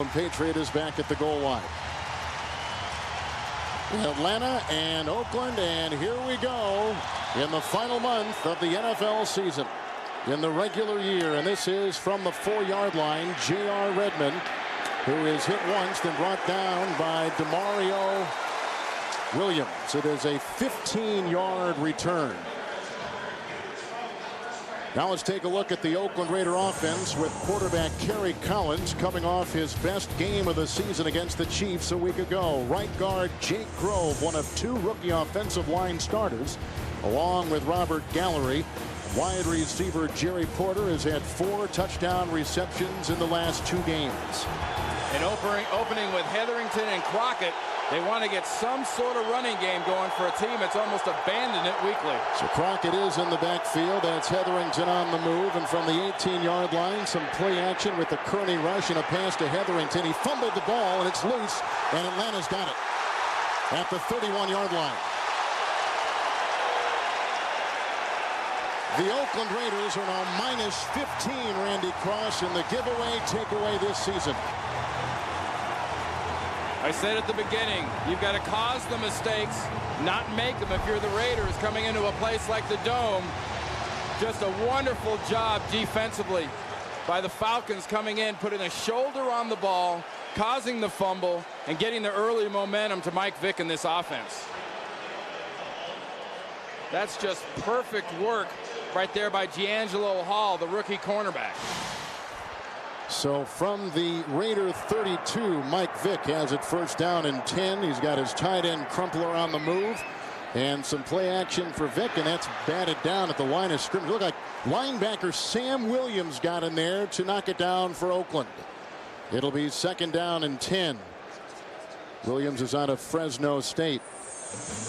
Patriot is back at the goal line. Atlanta and Oakland, and here we go in the final month of the NFL season in the regular year. And this is from the 4-yard line, J.R. Redmond, who is hit once, then brought down by DeMario Williams. It is a 15-yard return. Now let's take a look at the Oakland Raider offense with quarterback Kerry Collins coming off his best game of the season against the Chiefs a week ago. Right guard Jake Grove, one of 2 rookie offensive line starters, along with Robert Gallery. Wide receiver Jerry Porter has had 4 touchdown receptions in the last 2 games. And opening with Hetherington and Crockett, they want to get some sort of running game going for a team that's almost abandoned it weekly. So Crockett is in the backfield. That's Hetherington on the move. And from the 18-yard line, some play action with the Kearney rush and a pass to Hetherington. He fumbled the ball, and it's loose, and Atlanta's got it at the 31-yard line. The Oakland Raiders are now minus 15, Randy Cross, in the giveaway takeaway this season. I said at the beginning, you've got to cause the mistakes, not make them if you're the Raiders coming into a place like the Dome. Just a wonderful job defensively by the Falcons coming in, putting a shoulder on the ball, causing the fumble, and getting the early momentum to Mike Vick in this offense. That's just perfect work right there by D'Angelo Hall, the rookie cornerback. So from the Raider 32, Mike Vick has it first down and 10. He's got his tight end Crumpler on the move. And some play action for Vick, and that's batted down at the line of scrimmage. Look like linebacker Sam Williams got in there to knock it down for Oakland. It'll be second down and 10. Williams is out of Fresno State.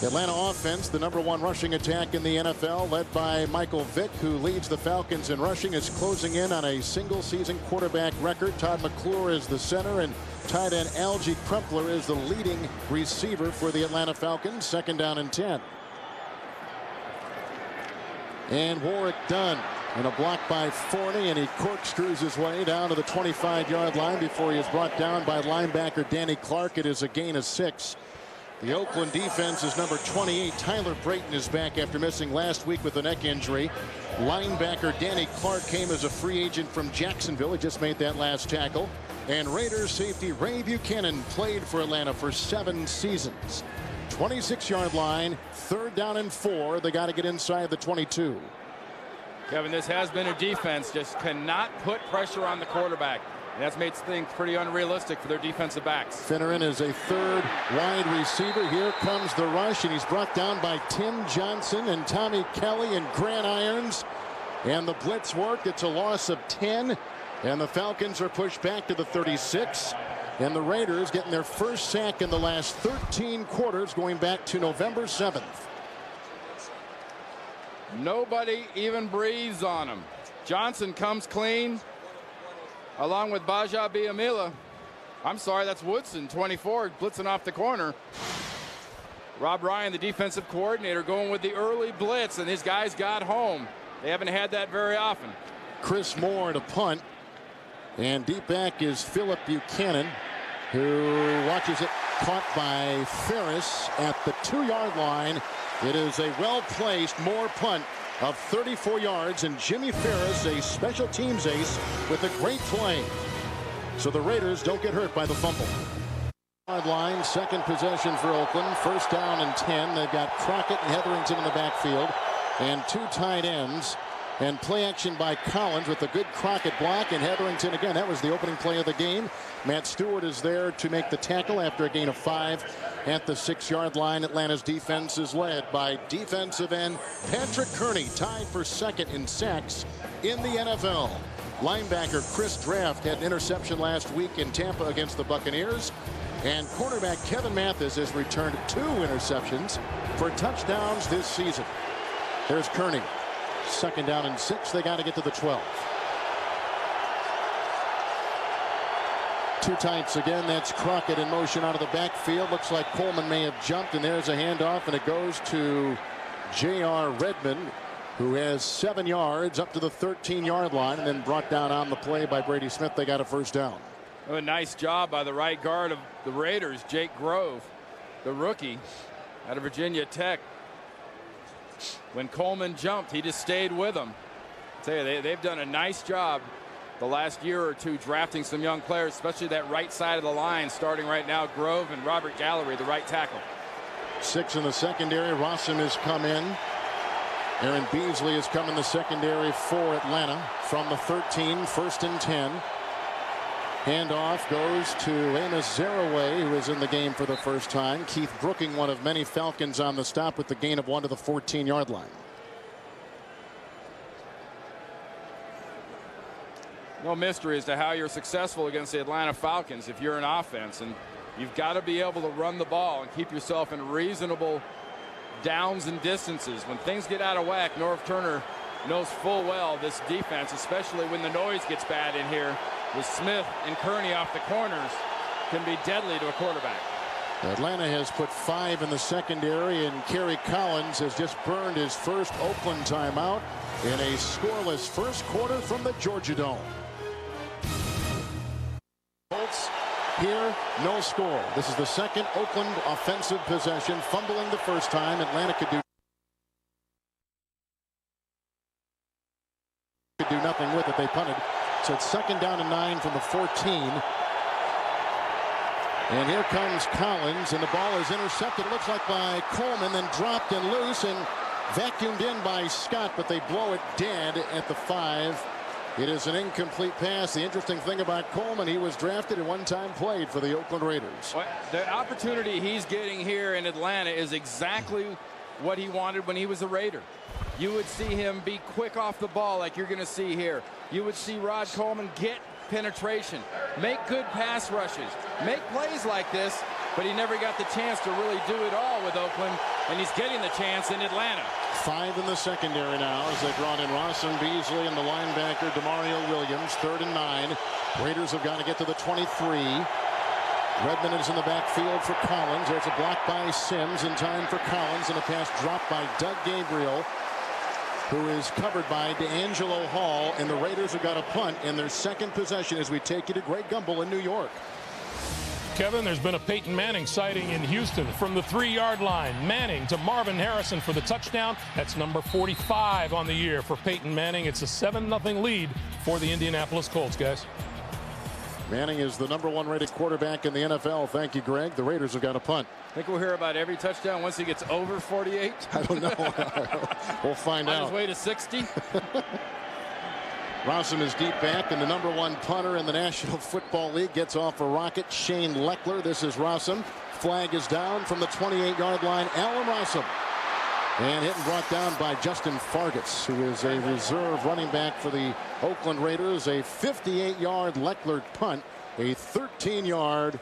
Atlanta offense, the #1 rushing attack in the NFL, led by Michael Vick, who leads the Falcons in rushing, is closing in on a single-season quarterback record. Todd McClure is the center, and tight end Algie Crumpler is the leading receiver for the Atlanta Falcons. Second down and 10. And Warwick Dunn, and a block by Forney, and he corkscrews his way down to the 25-yard line before he is brought down by linebacker Danny Clark. It is a gain of 6. The Oakland defense is number 28. Tyler Brayton is back after missing last week with a neck injury. Linebacker Danny Clark came as a free agent from Jacksonville. He just made that last tackle. And Raiders safety Ray Buchanan played for Atlanta for 7 seasons. 26-yard line, third down and 4. They got to get inside the 22. Kevin, this has been a defense just cannot put pressure on the quarterback. And that's made things pretty unrealistic for their defensive backs. Finneran is a third wide receiver. Here comes the rush, and he's brought down by Tim Johnson and Tommy Kelly and Grant Irons. And the blitz worked. It's a loss of 10. And the Falcons are pushed back to the 36. And the Raiders getting their first sack in the last 13 quarters, going back to November 7th. Nobody even breathes on him. Johnson comes clean, along with Baja Biamila. I'm sorry, that's Woodson, 24, blitzing off the corner. Rob Ryan, the defensive coordinator, going with the early blitz, and his guys got home. They haven't had that very often. Chris Moore to punt. And deep back is Philip Buchanan, who watches it caught by Ferris at the 2-yard line. It is a well-placed Moore punt of 34 yards, and Jimmy Ferris, a special teams ace, with a great play. So the Raiders don't get hurt by the fumble. Yard line, second possession for Oakland. First down and 10. They've got Crockett and Hetherington in the backfield, and 2 tight ends. And play action by Collins with a good Crockett block, and Hetherington again. That was the opening play of the game. Matt Stewart is there to make the tackle after a gain of 5 at the 6-yard line. Atlanta's defense is led by defensive end Patrick Kearney, tied for second in sacks in the NFL. Linebacker Chris Draft had an interception last week in Tampa against the Buccaneers. And cornerback Kevin Mathis has returned 2 interceptions for touchdowns this season. There's Kearney. Second down and 6. They got to get to the 12. 2 tights again. That's Crockett in motion out of the backfield. Looks like Coleman may have jumped, and there's a handoff, and it goes to J.R. Redmond, who has 7 yards up to the 13-yard line, and then brought down on the play by Brady Smith. They got a first down. Oh, a nice job by the right guard of the Raiders, Jake Grove, the rookie out of Virginia Tech. When Coleman jumped, he just stayed with him. I tell you, they've done a nice job the last year or two drafting some young players, especially that right side of the line, starting right now Grove and Robert Gallery, the right tackle. 6 in the secondary. Rossom has come in. Aaron Beasley has come in the secondary for Atlanta from the 13, 1st and 10. Handoff goes to Amos Zaraway, who is in the game for the first time. Keith Brooking, one of many Falcons on the stop with the gain of 1 to the 14-yard line. No mystery as to how you're successful against the Atlanta Falcons if you're an offense, and you've got to be able to run the ball and keep yourself in reasonable downs and distances. When things get out of whack, Norv Turner knows full well this defense, especially when the noise gets bad in here, with Smith and Kearney off the corners, can be deadly to a quarterback. Atlanta has put 5 in the secondary, and Kerry Collins has just burned his first Oakland timeout in a scoreless first quarter from the Georgia Dome. Colts here, no score. This is the second Oakland offensive possession, fumbling the first time. Atlanta could do nothing with it. They punted. So it's 2nd down and 9 from the 14. And here comes Collins, and the ball is intercepted. It looks like by Coleman, then dropped and loose and vacuumed in by Scott, but they blow it dead at the 5. It is an incomplete pass. The interesting thing about Coleman, he was drafted and one time played for the Oakland Raiders. The opportunity he's getting here in Atlanta is exactly what he wanted when he was a Raider. You would see him be quick off the ball like you're going to see here. You would see Rod Coleman get penetration, make good pass rushes, make plays like this, but he never got the chance to really do it all with Oakland, and he's getting the chance in Atlanta. 5 in the secondary now as they brought in Rossom, Beasley, and the linebacker DeMario Williams. 3rd and 9. Raiders have got to get to the 23. Redmond is in the backfield for Collins. There's a block by Sims in time for Collins, and a pass dropped by Doug Gabriel, who is covered by DeAngelo Hall, and the Raiders have got a punt in their second possession as we take you to Greg Gumbel in New York. Kevin, there's been a Peyton Manning sighting in Houston from the 3-yard line. Manning to Marvin Harrison for the touchdown. That's number 45 on the year for Peyton Manning. It's a 7-0 lead for the Indianapolis Colts, guys. Manning is the #1 rated quarterback in the NFL. Thank you, Greg. The Raiders have got a punt. I think we'll hear about every touchdown once he gets over 48. I don't know. We'll find out. On his way to 60. Rossom is deep back, and the #1 punter in the National Football League gets off a rocket. Shane Leckler. This is Rossom. Flag is down from the 28-yard line. Allen Rossom. And hit and brought down by Justin Fargas, who is a reserve running back for the Oakland Raiders. A 58-yard Leckler punt, a 13-yard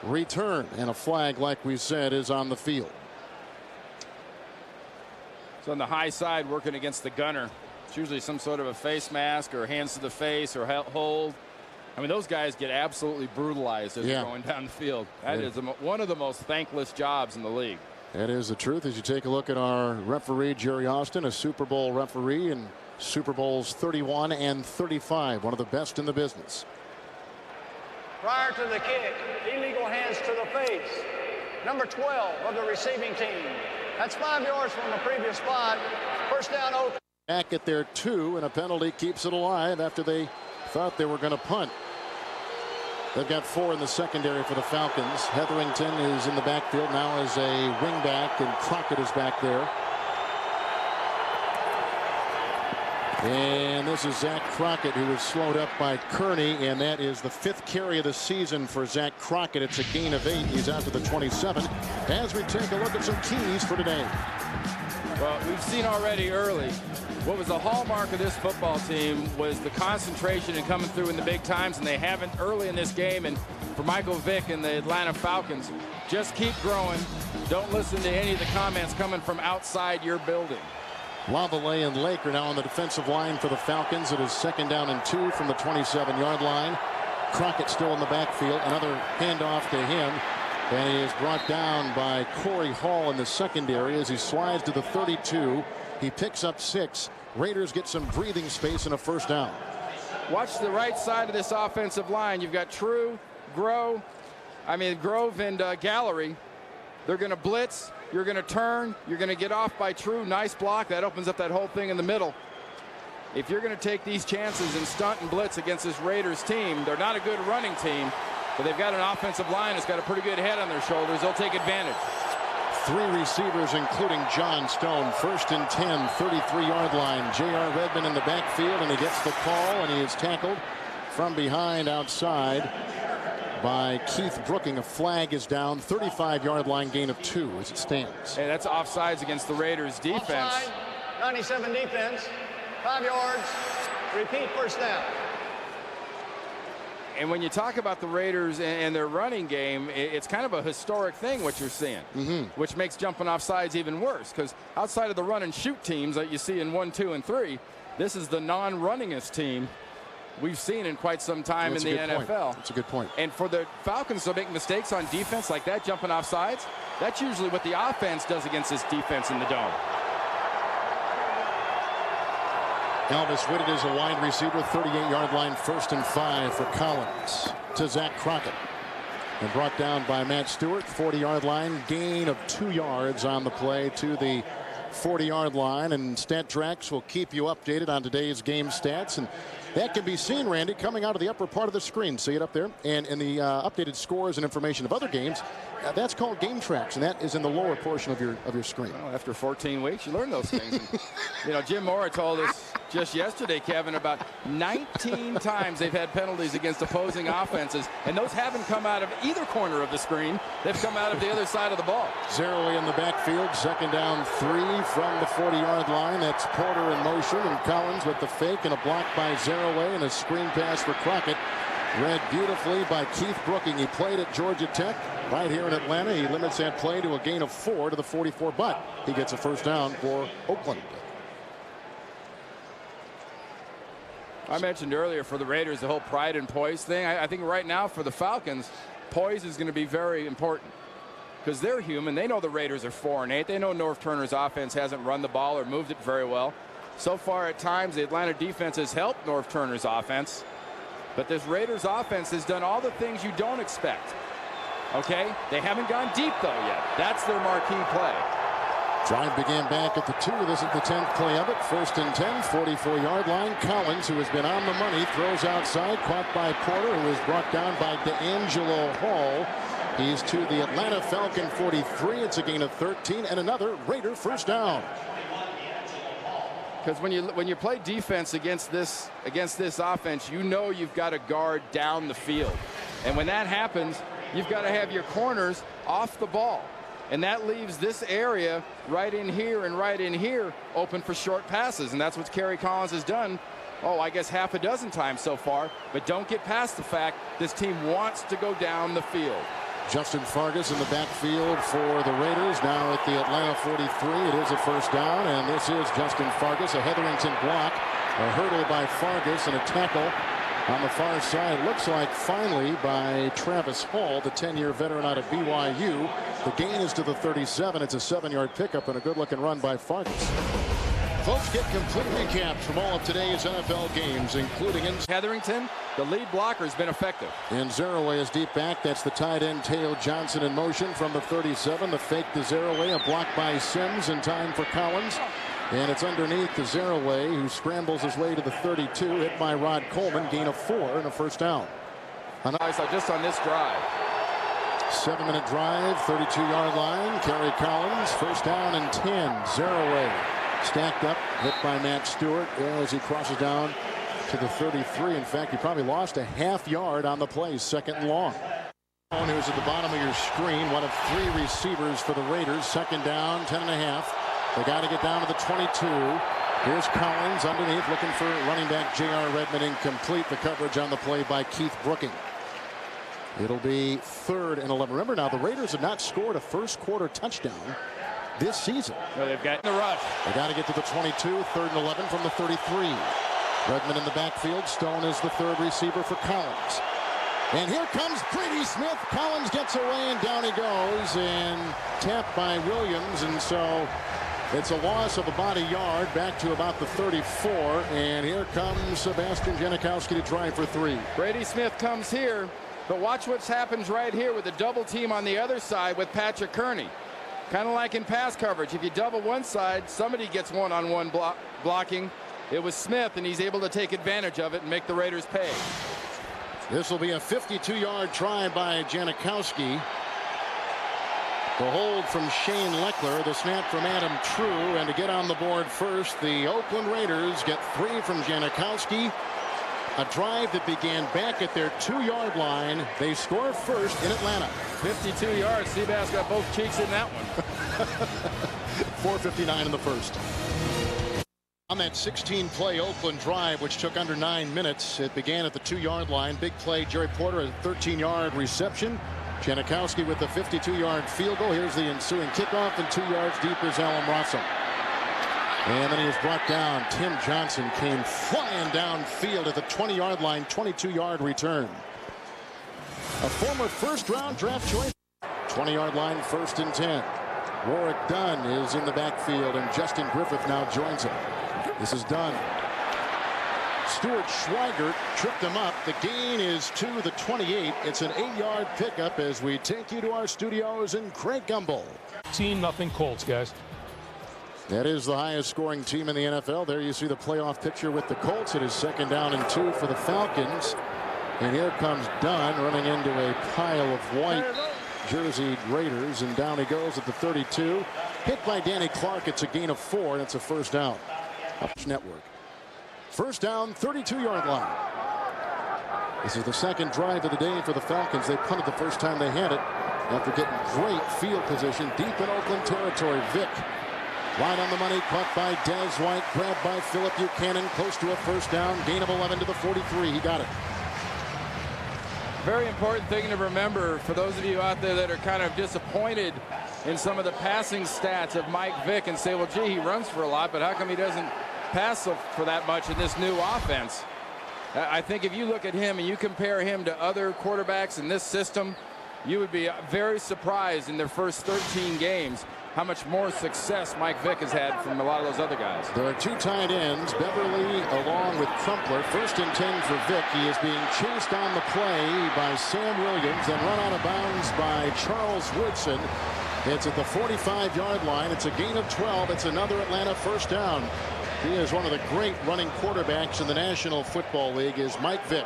return, and a flag, like we said, is on the field. So on the high side, working against the gunner. It's usually some sort of a face mask or hands to the face or hold. I mean, those guys get absolutely brutalized as they're going down the field. That is one of the most thankless jobs in the league. That is the truth. As you take a look at our referee, Jerry Austin, a Super Bowl referee in Super Bowls 31 and 35, one of the best in the business. Prior to the kick, illegal hands to the face. Number 12 of the receiving team. That's 5 yards from the previous spot. First down, Oakland. Back at their 2, and a penalty keeps it alive after they thought they were going to punt. They've got 4 in the secondary for the Falcons. Hetherington is in the backfield now as a wingback, and Crockett is back there. And this is Zach Crockett, who was slowed up by Kearney, and that is the 5th carry of the season for Zach Crockett. It's a gain of 8. He's out to the 27. As we take a look at some keys for today. Well, we've seen already early what was the hallmark of this football team was the concentration and coming through in the big times, and they haven't early in this game. And for Michael Vick and the Atlanta Falcons, just keep growing. Don't listen to any of the comments coming from outside your building. Lavallee and Lake are now on the defensive line for the Falcons. It is 2nd down and 2 from the 27-yard line. Crockett still in the backfield. Another handoff to him. And he is brought down by Corey Hall in the secondary as he slides to the 32. He picks up 6. Raiders get some breathing space and a first down. Watch the right side of this offensive line. You've got Grove and Gallery. They're going to blitz. You're going to turn. You're going to get off by True. Nice block. That opens up that whole thing in the middle. If you're going to take these chances and stunt and blitz against this Raiders team, they're not a good running team, but they've got an offensive line that's got a pretty good head on their shoulders. They'll take advantage. 3 receivers, including John Stone. 1st and 10, 33-yard line. J.R. Redmond in the backfield, and he gets the call, and he is tackled from behind outside by Keith Brooking. A flag is down. 35-yard line, gain of 2 as it stands. Hey, that's offsides against the Raiders defense. Offside, 97 defense, 5 yards, repeat, first down. And when you talk about the Raiders and their running game, it's kind of a historic thing what you're seeing, which makes jumping off sides even worse, because outside of the run and shoot teams that you see in 1, 2, and 3, this is the non-runningest team we've seen in quite some time in the NFL. That's a good point. And for the Falcons to make mistakes on defense like that, jumping off sides, that's usually what the offense does against this defense in the dome. Elvis Whitted is a wide receiver, 38-yard line, 1st and 5 for Collins to Zach Crockett. And brought down by Matt Stewart, 40-yard line, gain of 2 yards on the play to the 40-yard line. And StatTrax will keep you updated on today's game stats. And that can be seen, Randy, coming out of the upper part of the screen. See it up there? And in the updated scores and information of other games, that's called Game Tracks, and that is in the lower portion of your screen. Well, after 14 weeks, you learn those things. And, Jim Mora told us just yesterday, Kevin, about 19 times they've had penalties against opposing offenses, and those haven't come out of either corner of the screen. They've come out of the other side of the ball. Zeroway in the backfield, 2nd down 3 from the 40-yard line. That's Porter in motion, and Collins with the fake and a block by Zeroway and a screen pass for Crockett. Read beautifully by Keith Brooking. He played at Georgia Tech. Right here in Atlanta, he limits that play to a gain of 4 to the 44, but he gets a first down for Oakland. I mentioned earlier for the Raiders the whole pride and poise thing. I think right now for the Falcons, poise is going to be very important because they're human. They know the Raiders are 4-8. They know Norv Turner's offense hasn't run the ball or moved it very well. So far at times the Atlanta defense has helped Norv Turner's offense, but this Raiders offense has done all the things you don't expect. Okay, they haven't gone deep though yet. That's their marquee play. Drive began back at the 2. This is the 10th play of it. 1st and 10, 44-yard line. Collins, who has been on the money, throws outside, caught by Porter, who is brought down by DeAngelo Hall. He's to the Atlanta Falcon 43. It's a gain of 13 and another Raider first down. Because when you play defense against this offense, you know you've got to guard down the field, and when that happens, you've got to have your corners off the ball. And that leaves this area right in here and right in here open for short passes. And that's what Kerry Collins has done, I guess half a dozen times so far. But don't get past the fact this team wants to go down the field. Justin Fargas in the backfield for the Raiders. Now at the Atlanta 43. It is a first down. And this is Justin Fargas. A Hetherington block. A hurdle by Fargas and a tackle on the far side, looks like finally by Travis Hall, the 10-year veteran out of BYU. The gain is to the 37. It's a 7-yard pickup and a good-looking run by Fargas. Folks, get complete recaps from all of today's NFL games, including in Hetherington, the lead blocker, has been effective. And Zeroway is deep back. That's the tight end, Teo Johnson, in motion from the 37. The fake to Zeroway, a block by Sims in time for Collins. And it's underneath to Zeroway, who scrambles his way to the 32, hit by Rod Coleman, gain of 4 and a first down. Just on this drive. 7-minute drive, 32-yard line. Kerry Collins, first down and 10. Zeroway stacked up, hit by Matt Stewart as he crosses down to the 33. In fact, he probably lost a half yard on the play, 2nd and long. Who's at the bottom of your screen, one of 3 receivers for the Raiders. 2nd down, 10.5. They got to get down to the 22. Here's Collins underneath, looking for running back J.R. Redmond, incomplete. The coverage on the play by Keith Brooking. It'll be 3rd and 11. Remember now, the Raiders have not scored a first-quarter touchdown this season. No, they've got the rush. They got to get to the 22. 3rd and 11 from the 33. Redmond in the backfield. Stone is the 3rd receiver for Collins. And here comes Brady Smith. Collins gets away, and down he goes, and tapped by Williams. And so It's a loss of about a yard back to about the 34. And here comes Sebastian Janikowski to try for 3. Brady Smith comes here, but watch what happens right here with the double team on the other side with Patrick Kearney. Kind of like in pass coverage. If you double one side, somebody gets one-on-one blocking. It was Smith, and he's able to take advantage of it and make the Raiders pay. This will be a 52-yard try by Janikowski. The hold from Shane Leckler, the snap from Adam True, and to get on the board first, the Oakland Raiders get 3 from Janikowski. A drive that began back at their 2-yard line. They score first in Atlanta. 52 yards. Seabass got both cheeks in that one. 4:59 in the first. On that 16-play Oakland drive, which took under 9 minutes, it began at the 2-yard line. Big play, Jerry Porter, a 13-yard reception. Janikowski with the 52-yard field goal. Here's the ensuing kickoff, and 2 yards deep is Alan Rossom. And then he was brought down. Tim Johnson came flying downfield at the 20-yard line, 22-yard return. A former first-round draft choice. 20-yard line, 1st and 10. Warwick Dunn is in the backfield, and Justin Griffith now joins him. This is Dunn. Stuart Schweigert tripped him up. The gain is to the 28. It's an 8-yard pickup as we take you to our studios in Craig Gumbel. 18-0 Colts, guys. That is the highest scoring team in the NFL. There you see the playoff picture with the Colts. It is 2nd down and 2 for the Falcons. And here comes Dunn running into a pile of white jerseyed Raiders, and down he goes at the 32. Hit by Danny Clark. It's a gain of 4, and it's a 1st down. Network. 1st down, 32-yard line. This is the 2nd drive of the day for the Falcons. They punted the first time they had it after getting great field position deep in Oakland territory. Vick right on the money, caught by Des White, grabbed by Philip Buchanan, close to a 1st down, gain of 11 to the 43. He got it. Very important thing to remember for those of you out there that are kind of disappointed in some of the passing stats of Mike Vick and say, well, gee, he runs for a lot, but how come he doesn't pass for that much in this new offense? I think if you look at him and you compare him to other quarterbacks in this system, you would be very surprised in their first 13 games how much more success Mike Vick has had from a lot of those other guys. There are 2 tight ends, Beverly along with Crumpler. 1st and 10 for Vick. He is being chased on the play by Sam Williams and run out of bounds by Charles Woodson. It's at the 45-yard line. It's a gain of 12. It's another Atlanta 1st down. He is one of the great running quarterbacks in the National Football League, is Mike Vick.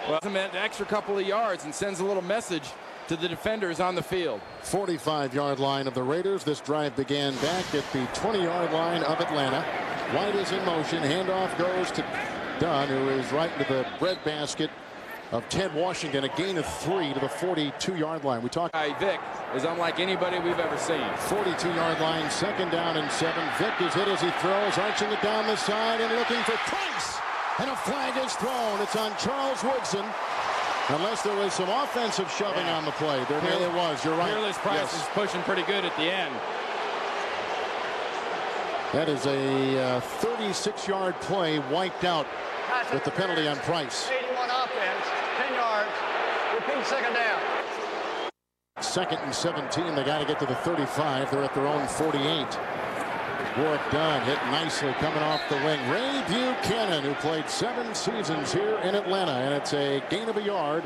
Well, it's an extra couple of yards and sends a little message to the defenders on the field. 45-yard line of the Raiders. This drive began back at the 20-yard line of Atlanta. White is in motion. Handoff goes to Dunn, who is right into the breadbasket of Ted Washington. A gain of 3 to the 42-yard line. We talked. Vick is unlike anybody we've ever seen. 42-yard line, 2nd down and 7. Vick is hit as he throws, arching it down the side and looking for Price. And a flag is thrown. It's on Charles Woodson. Unless there was some offensive shoving on the play. There it was. You're right. Peerless Price is pushing pretty good at the end. That is a 36-yard play wiped out with the penalty on Price. 81 offense, 10 yards. Repeat 2nd down. 2nd and 17. They got to get to the 35. They're at their own 48. Warwick Dunn hit nicely coming off the wing. Ray Buchanan, who played 7 seasons here in Atlanta, and it's a gain of a yard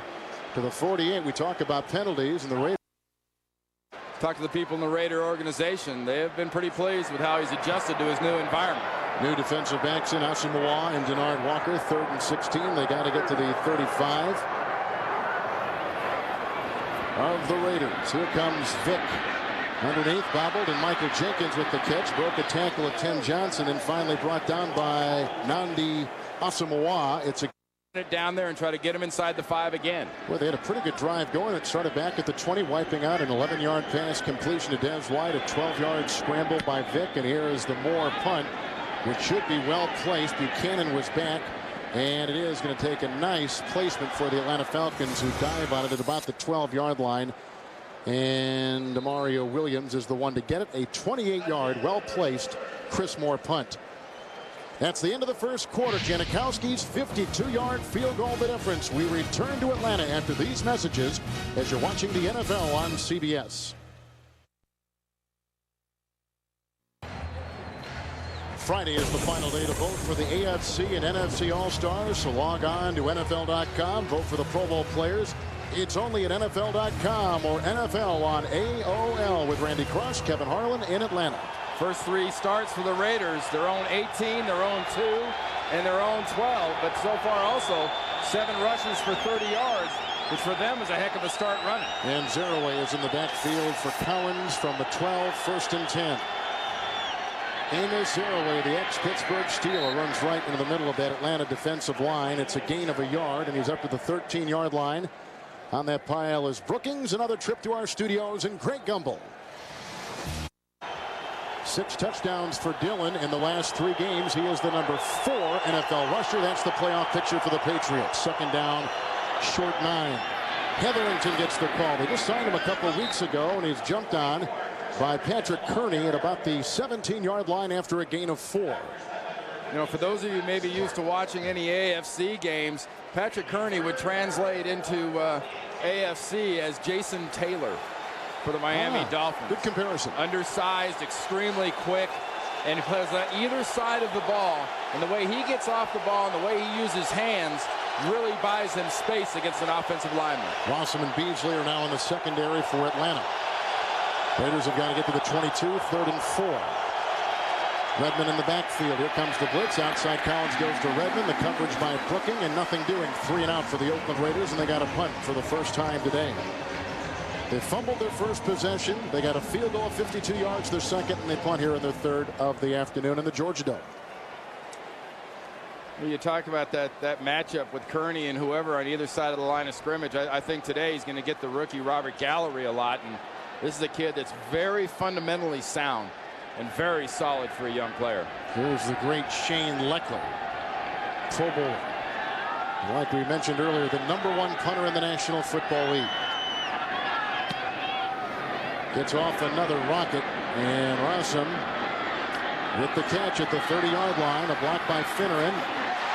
to the 48. We talk about penalties, and the Raiders. Talk to the people in the Raider organization. They have been pretty pleased with how he's adjusted to his new environment. New defensive backs in Asamoah and Denard Walker. 3rd and 16. They got to get to the 35 of the Raiders. Here comes Vick. Underneath, bobbled, and Michael Jenkins with the catch. Broke a tackle of Tim Johnson and finally brought down by Nandi Asamoah. It's a down there and try to get him inside the 5 again. Well, they had a pretty good drive going. It started back at the 20, wiping out an 11-yard pass completion to Des White, a 12-yard scramble by Vick, and here is the Moore punt, which should be well placed. Buchanan was back, and it is going to take a nice placement for the Atlanta Falcons, who dive on it at about the 12-yard line. And Demario Williams is the one to get it. A 28-yard, well-placed Chris Moore punt. That's the end of the first quarter. Janikowski's 52-yard field goal the difference. We return to Atlanta after these messages as you're watching the NFL on CBS. Friday is the final day to vote for the AFC and NFC All-Stars. So log on to NFL.com. Vote for the Pro Bowl players. It's only at NFL.com or NFL on AOL with Randy Cross, Kevin Harlan in Atlanta. First 3 starts for the Raiders. Their own 18, their own 2, and their own 12. But so far also 7 rushes for 30 yards, which for them is a heck of a start running. And Zeraway is in the backfield for Collins from the 12, 1st and 10. Amos Zeraway, the ex-Pittsburgh Steeler, runs right into the middle of that Atlanta defensive line. It's a gain of a yard, and he's up to the 13-yard line. On that pile is Brookings. Another trip to our studios and Craig Gumbel. 6 touchdowns for Dillon in the last 3 games. He is the number 4 NFL rusher. That's the playoff picture for the Patriots. 2nd down, short 9. Hetherington gets the call. They just signed him a couple weeks ago, and he's jumped on by Patrick Kearney at about the 17-yard line after a gain of 4. You know, for those of you maybe used to watching any AFC games, Patrick Kearney would translate into AFC as Jason Taylor for the Miami Dolphins. Good comparison. Undersized, extremely quick, and he plays on either side of the ball. And the way he gets off the ball and the way he uses hands really buys him space against an offensive lineman. Rossom and Beasley are now in the secondary for Atlanta. Raiders have got to get to the 22, 3rd and 4. Redmond in the backfield. Here comes the blitz. Outside Collins goes to Redmond. The coverage by Brooking and nothing doing. 3 and out for the Oakland Raiders, and they got a punt for the first time today. They fumbled their first possession. They got a field goal of 52 yards their second, and they punt here in their 3rd of the afternoon in the Georgia Dome. When you talk about that matchup with Kearney and whoever on either side of the line of scrimmage, I think today he's going to get the rookie Robert Gallery a lot, and this is a kid that's very fundamentally sound and very solid for a young player. Here's the great Shane Leckler, Pro Bowler. Like we mentioned earlier, the number 1 punter in the National Football League. Gets off another rocket, and Rossom with the catch at the 30-yard line. A block by Finneran,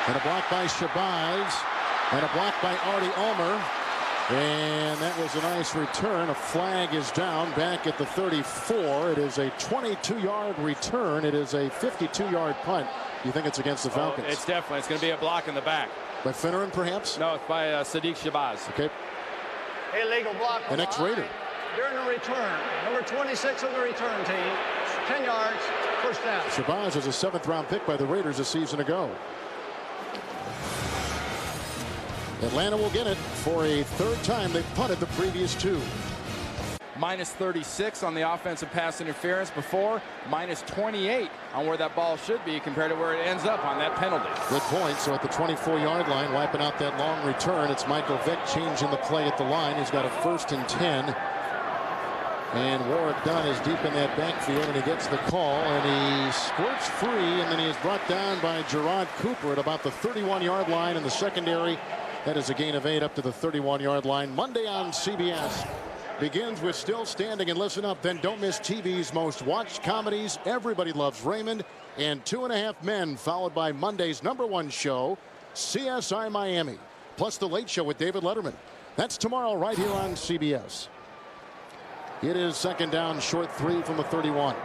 and a block by Shabazz, and a block by Artie Ulmer. And that was a nice return. A flag is down back at the 34. It is a 22-yard return. It is a 52-yard punt. You think it's against the Falcons? It's definitely. It's going to be a block in the back. By Finneran, perhaps? No, it's by Sadiq Shabazz. Okay. Illegal block. An ex-Raider. During the return, number 26 of the return team, 10 yards, 1st down. Shabazz is a 7th-round pick by the Raiders a season ago. Atlanta will get it for a 3rd time. They've punted the previous 2. Minus 36 on the offensive pass interference before, minus 28 on where that ball should be compared to where it ends up on that penalty. Good point. So at the 24-yard line, wiping out that long return, it's Michael Vick changing the play at the line. He's got a 1st and 10. And Warwick Dunn is deep in that backfield, and he gets the call, and he squirts free, and then he is brought down by Gerard Cooper at about the 31-yard line in the secondary. That is a gain of 8 up to the 31-yard line. Monday on CBS begins with Still Standing, and listen up, then don't miss TV's most watched comedies. Everybody Loves Raymond and 2.5 Men, followed by Monday's #1 show, CSI Miami, plus The Late Show with David Letterman. That's tomorrow right here on CBS. It is 2nd down, short 3 from the 31.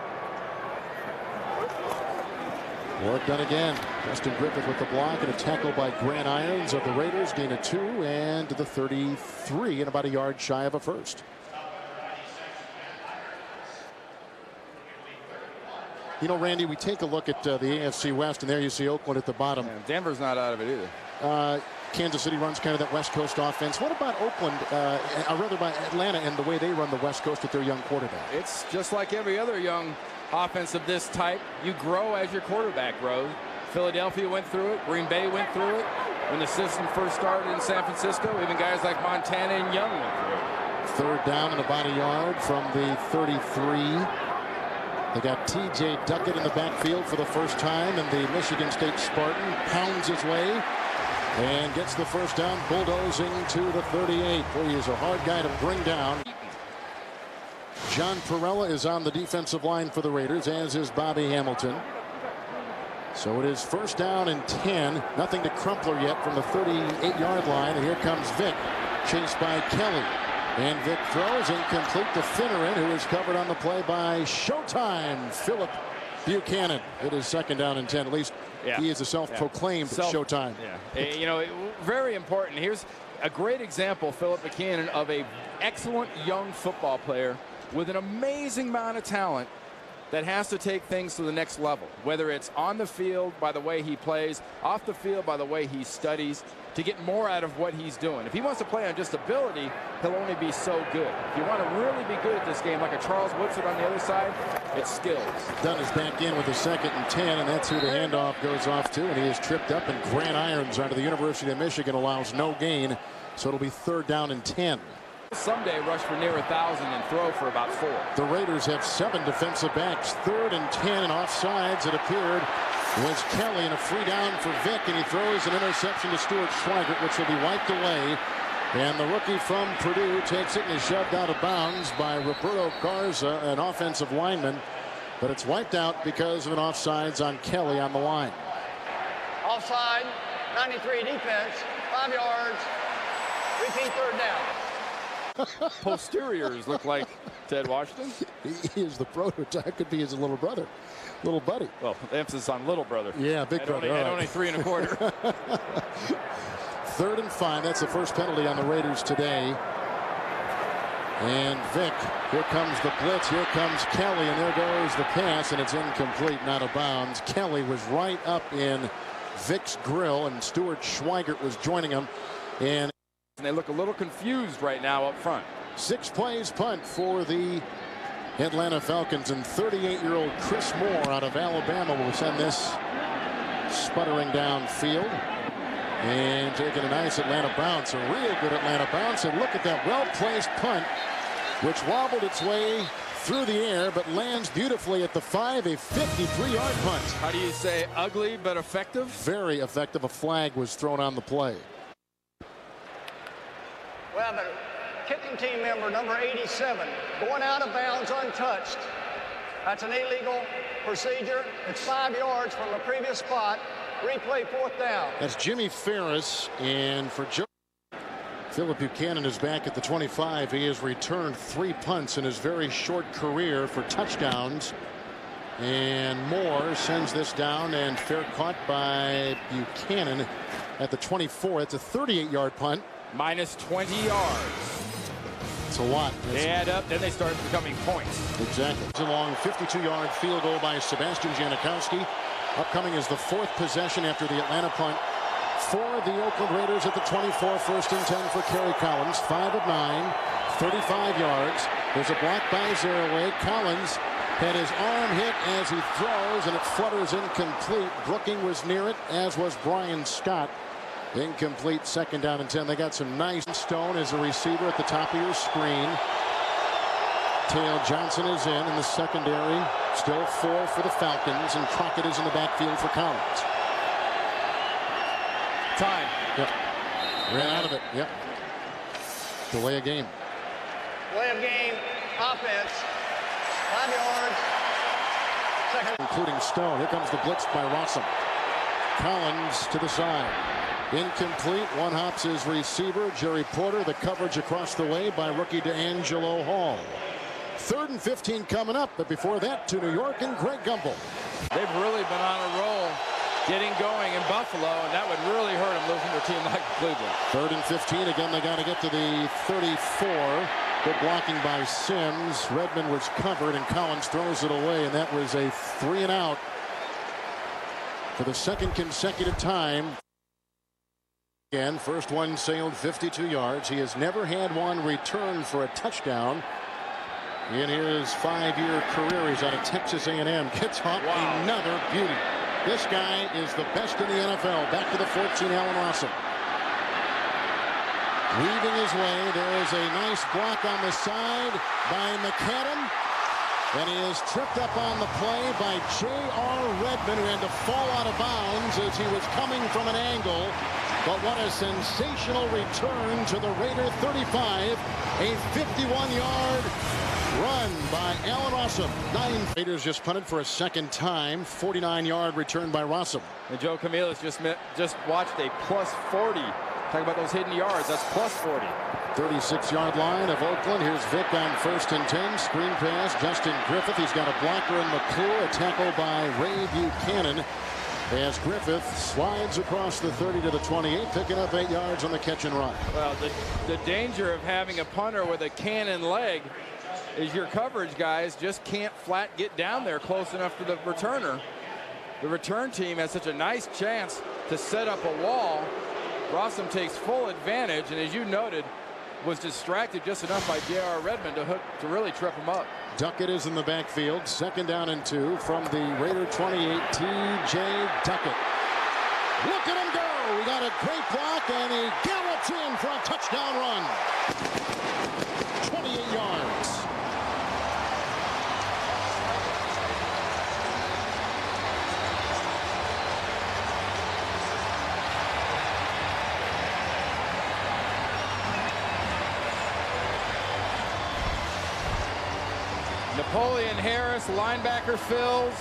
Work done again. Justin Griffith with the block and a tackle by Grant Irons of the Raiders. Gain of 2 and to the 33 and about a yard shy of a 1st. You know, Randy, we take a look at the AFC West, and there you see Oakland at the bottom. Yeah, Denver's not out of it either. Kansas City runs kind of that West Coast offense. What about Oakland, or rather by Atlanta, and the way they run the West Coast with their young quarterback? It's just like every other young offense of this type. You grow as your quarterback grows. Philadelphia went through it. Green Bay went through it. When the system first started in San Francisco, even guys like Montana and Young went through it. 3rd down and about a yard from the 33. They got T.J. Ducket in the backfield for the first time, and the Michigan State Spartan pounds his way and gets the 1st down, bulldozing to the 38. Boy, he is a hard guy to bring down. John Perella is on the defensive line for the Raiders, as is Bobby Hamilton. So it is 1st down and 10. Nothing to Crumpler yet from the 38-yard line, and here comes Vick, chased by Kelly. And Vick throws incomplete to Finneran, who is covered on the play by Showtime Philip Buchanan. It is 2nd down and 10. At least he is a self-proclaimed Showtime. Yeah. You know, very important. Here's a great example, Philip Buchanan, of a excellent young football player with an amazing amount of talent that has to take things to the next level, whether it's on the field by the way he plays, off the field by the way he studies, to get more out of what he's doing. If he wants to play on just ability, he'll only be so good. If you want to really be good at this game, like a Charles Woodson on the other side, it's skills. Dunn is back in with a 2nd and 10, and that's who the handoff goes off to, and he is tripped up, and Grant Irons out of the University of Michigan allows no gain, so it'll be 3rd down and 10. Someday rush for near 1,000 and throw for about 4. The Raiders have 7 defensive backs. 3rd and 10, and offsides, it appeared, was Kelly, and a free down for Vick, and he throws an interception to Stuart Schweigert, which will be wiped away. And the rookie from Purdue takes it and is shoved out of bounds by Roberto Garza, an offensive lineman. But it's wiped out because of an offsides on Kelly on the line. Offside, 93 defense, 5 yards. Repeat 3rd down. Posteriors look like Ted Washington. He is the prototype. Could be his little brother, little buddy. Well, the emphasis on little brother. Yeah, big brother. At only 3 1/4. 3rd and 5. That's the first penalty on the Raiders today. And Vick, here comes the blitz. Here comes Kelly, and there goes the pass, and it's incomplete, not out of bounds. Kelly was right up in Vick's grill, and Stuart Schweigert was joining him. And they look a little confused right now up front. 6 plays punt for the Atlanta Falcons, and 38-year-old Chris Moore out of Alabama will send this sputtering downfield and taking a nice Atlanta bounce, a real good Atlanta bounce. And look at that well-placed punt, which wobbled its way through the air but lands beautifully at the 5, a 53-yard punt. How do you say ugly but effective? Very effective. A flag was thrown on the play. Well, the kicking team member, number 87, going out of bounds untouched. That's an illegal procedure. It's 5 yards from the previous spot. Replay 4th down. That's Jimmy Ferris, and for Joe, Philip Buchanan is back at the 25. He has returned 3 punts in his very short career for touchdowns. And Moore sends this down, and fair caught by Buchanan at the 24. It's a 38-yard punt. Minus 20 yards. It's a lot. They add up, then they start becoming points. Exactly. It's a long 52-yard field goal by Sebastian Janikowski. Upcoming is the 4th possession after the Atlanta punt for the Oakland Raiders at the 24. 1st and 10 for Kerry Collins. 5 of 9, 35 yards. There's a block by Zaraway. Collins had his arm hit as he throws, and it flutters incomplete. Brooking was near it, as was Brian Scott. Incomplete. 2nd down and 10. They got some nice. Stone as a receiver at the top of your screen. Tail Johnson is in the secondary. Still 4 for the Falcons, and Crockett is in the backfield for Collins. Time. Yep. Ran out of it. Yep. Delay a game. Delay of game. Offense. 5 yards. 2nd. Including Stone. Here comes the blitz by Rossom. Collins to the side. Incomplete. One hops his receiver, Jerry Porter. The coverage across the way by rookie DeAngelo Hall. 3rd and 15 coming up, but before that, to New York and Greg Gumbel. They've really been on a roll, getting going in Buffalo, and that would really hurt them losing to a team like Cleveland. 3rd and 15. Again, they got to get to the 34. Good blocking by Sims. Redmond was covered, and Collins throws it away, and that was a 3 and out for the 2nd consecutive time. Again, first one sailed 52 yards. He has never had one return for a touchdown in his 5-year career. He's out of Texas A&M. Gets off another beauty. This guy is the best in the NFL. Back to the 14, Allen Rossom. Weaving his way. There is a nice block on the side by McAdam. And he is tripped up on the play by J.R. Redmond, who had to fall out of bounds as he was coming from an angle. But what a sensational return to the Raider 35. A 51-yard run by Allen Rossom. 9 Raiders just punted for a 2nd time. 49-yard return by Rossom. And Joe Camillus just watched a plus 40. Talk about those hidden yards. That's plus 40. 36-yard line of Oakland. Here's Vick on 1st and 10. Screen pass. Justin Griffith. He's got a blocker in McClure. A tackle by Ray Buchanan as Griffith slides across the 30 to the 28, picking up 8 yards on the catch and run. Well, the danger of having a punter with a cannon leg is your coverage guys just can't flat get down there close enough to the returner. The return team has such a nice chance to set up a wall. Rossom takes full advantage, and as you noted, was distracted just enough by J.R. Redmond to really trip him up. Ducket is in the backfield. 2nd down and 2 from the Raider 28, T.J. Ducket. Look at him go. He got a great block, and he gallops in for a touchdown run. 28 yards. Napoleon Harris, linebacker fills,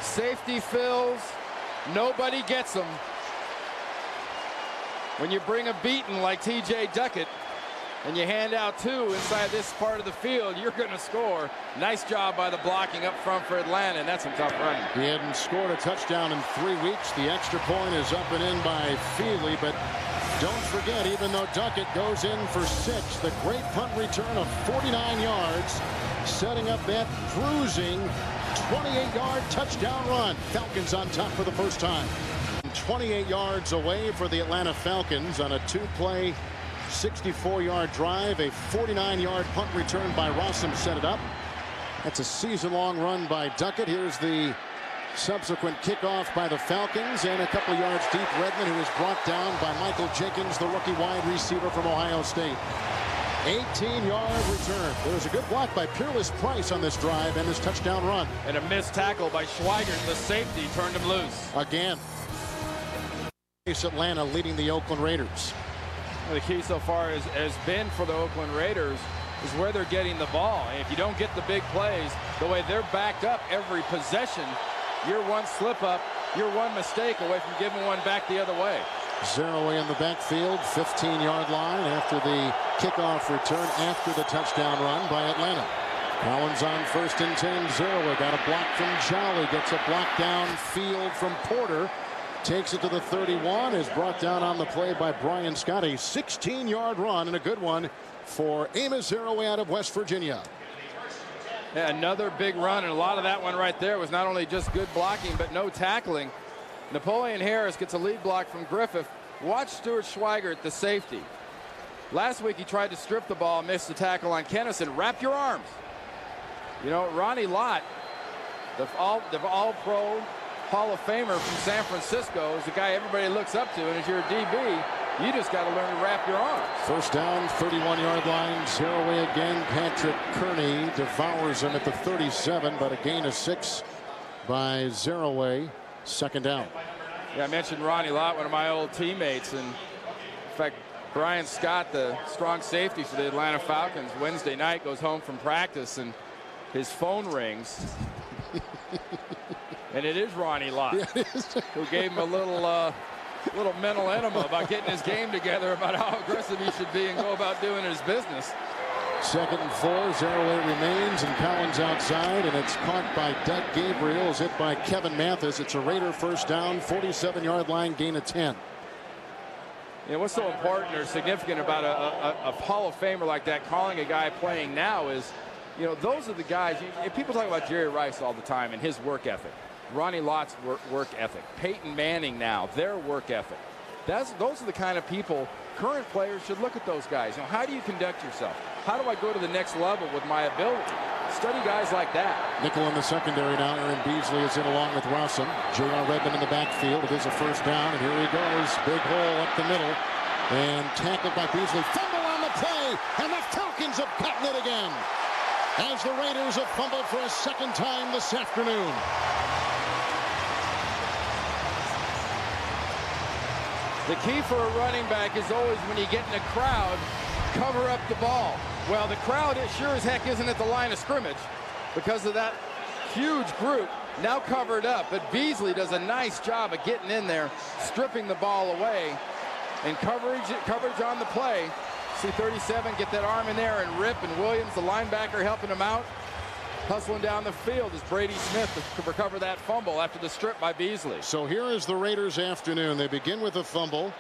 safety fills, nobody gets them. When you bring a beaten like T.J. Ducket and you hand out 2 inside this part of the field, you're going to score. Nice job by the blocking up front for Atlanta, and that's some tough running. He hadn't scored a touchdown in 3 weeks. The extra point is up and in by Feely, but don't forget, even though Ducket goes in for 6, the great punt return of 49 yards, setting up that cruising 28-yard touchdown run. Falcons on top for the first time. 28 yards away for the Atlanta Falcons on a 2-play, 64-yard drive. A 49-yard punt return by Rossom set it up. That's a season-long run by Ducket. Here's the subsequent kickoff by the Falcons, and a couple yards deep, Redmond, who was brought down by Michael Jenkins, the rookie wide receiver from Ohio State. 18-yard return. There was a good block by Peerless Price on this drive and this touchdown run. And a missed tackle by Schweigert, the safety, turned him loose. Again. Atlanta leading the Oakland Raiders. Well, the key so far has been for the Oakland Raiders is where they're getting the ball. And if you don't get the big plays, the way they're backed up every possession, you're one slip up, you're one mistake away from giving one back the other way. Zeroué in the backfield, 15-yard line after the kickoff return after the touchdown run by Atlanta. Collins on 1st and 10. Zeroué got a block from Jolly, gets a block downfield from Porter, takes it to the 31, is brought down on the play by Brian Scott. A 16-yard run and a good one for Amos Zeroué out of West Virginia. Yeah, another big run, and a lot of that one right there was not only just good blocking but no tackling. Napoleon Harris gets a lead block from Griffith. Watch Stuart Schweigert, the safety. Last week he tried to strip the ball, missed the tackle on Kennison. Wrap your arms. You know, Ronnie Lott, the all-pro Hall of Famer from San Francisco, is the guy everybody looks up to, and as you're a DB, you just got to learn to wrap your arms. First down, 31-yard line. Zeroué again. Patrick Kearney devours him at the 37, but a gain of 6 by Zeroué. 2nd down. Yeah, I mentioned Ronnie Lott, one of my old teammates, and in fact, Brian Scott, the strong safety for the Atlanta Falcons, Wednesday night goes home from practice and his phone rings. And it is Ronnie Lott, Yeah, who gave him a little mental enema about getting his game together, about how aggressive he should be and go about doing his business. 2nd and 4. Zeroué remains, and Collins outside, and it's caught by Doug Gabriel. Is hit by Kevin Mathis. It's a Raider first down, 47-yard line, gain of 10. You know, what's so important or significant about a Hall of Famer like that calling a guy playing now is, you know, those are the guys. People talk about Jerry Rice all the time and his work ethic. Ronnie Lott's work ethic. Peyton Manning now, their work ethic. Those are the kind of people current players should look at those guys. You know, how do you conduct yourself? How do I go to the next level with my ability? Study guys like that. Nickel in the secondary now. Aaron Beasley is in along with Rossom. J.R. Redmond in the backfield. It is a first down, and here he goes. Big hole up the middle. And tackled by Beasley. Fumble on the play, and the Falcons have gotten it again. As the Raiders have fumbled for a 2nd time this afternoon. The key for a running back is always when you get in a crowd, cover up the ball. Well, the crowd sure as heck isn't at the line of scrimmage because of that huge group now covered up. But Beasley does a nice job of getting in there, stripping the ball away, and coverage on the play See 37 get that arm in there and rip, and Williams, the linebacker, helping him out. Hustling down the field is Brady Smith to recover that fumble after the strip by Beasley. So here is the Raiders' afternoon. They begin with a fumble.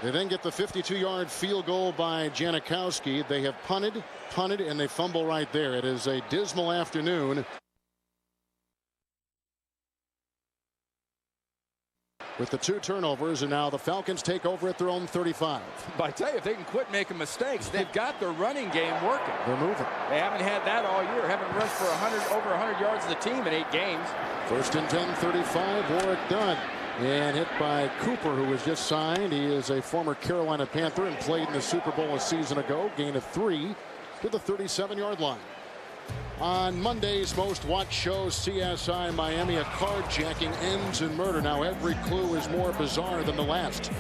They then get the 52-yard field goal by Janikowski. They have punted, and they fumble right there. It is a dismal afternoon. With the 2 turnovers, and now the Falcons take over at their own 35. But I tell you, if they can quit making mistakes, they've got their running game working. They're moving. They haven't had that all year. Haven't rushed for over 100 yards as a team in 8 games. 1st and 10, 35. Warwick Dunn. And hit by Cooper, who was just signed. He is a former Carolina Panther and played in the Super Bowl a season ago. Gain of 3 to the 37-yard line. On Monday's most watched show, CSI Miami, a carjacking ends in murder. Now every clue is more bizarre than the last.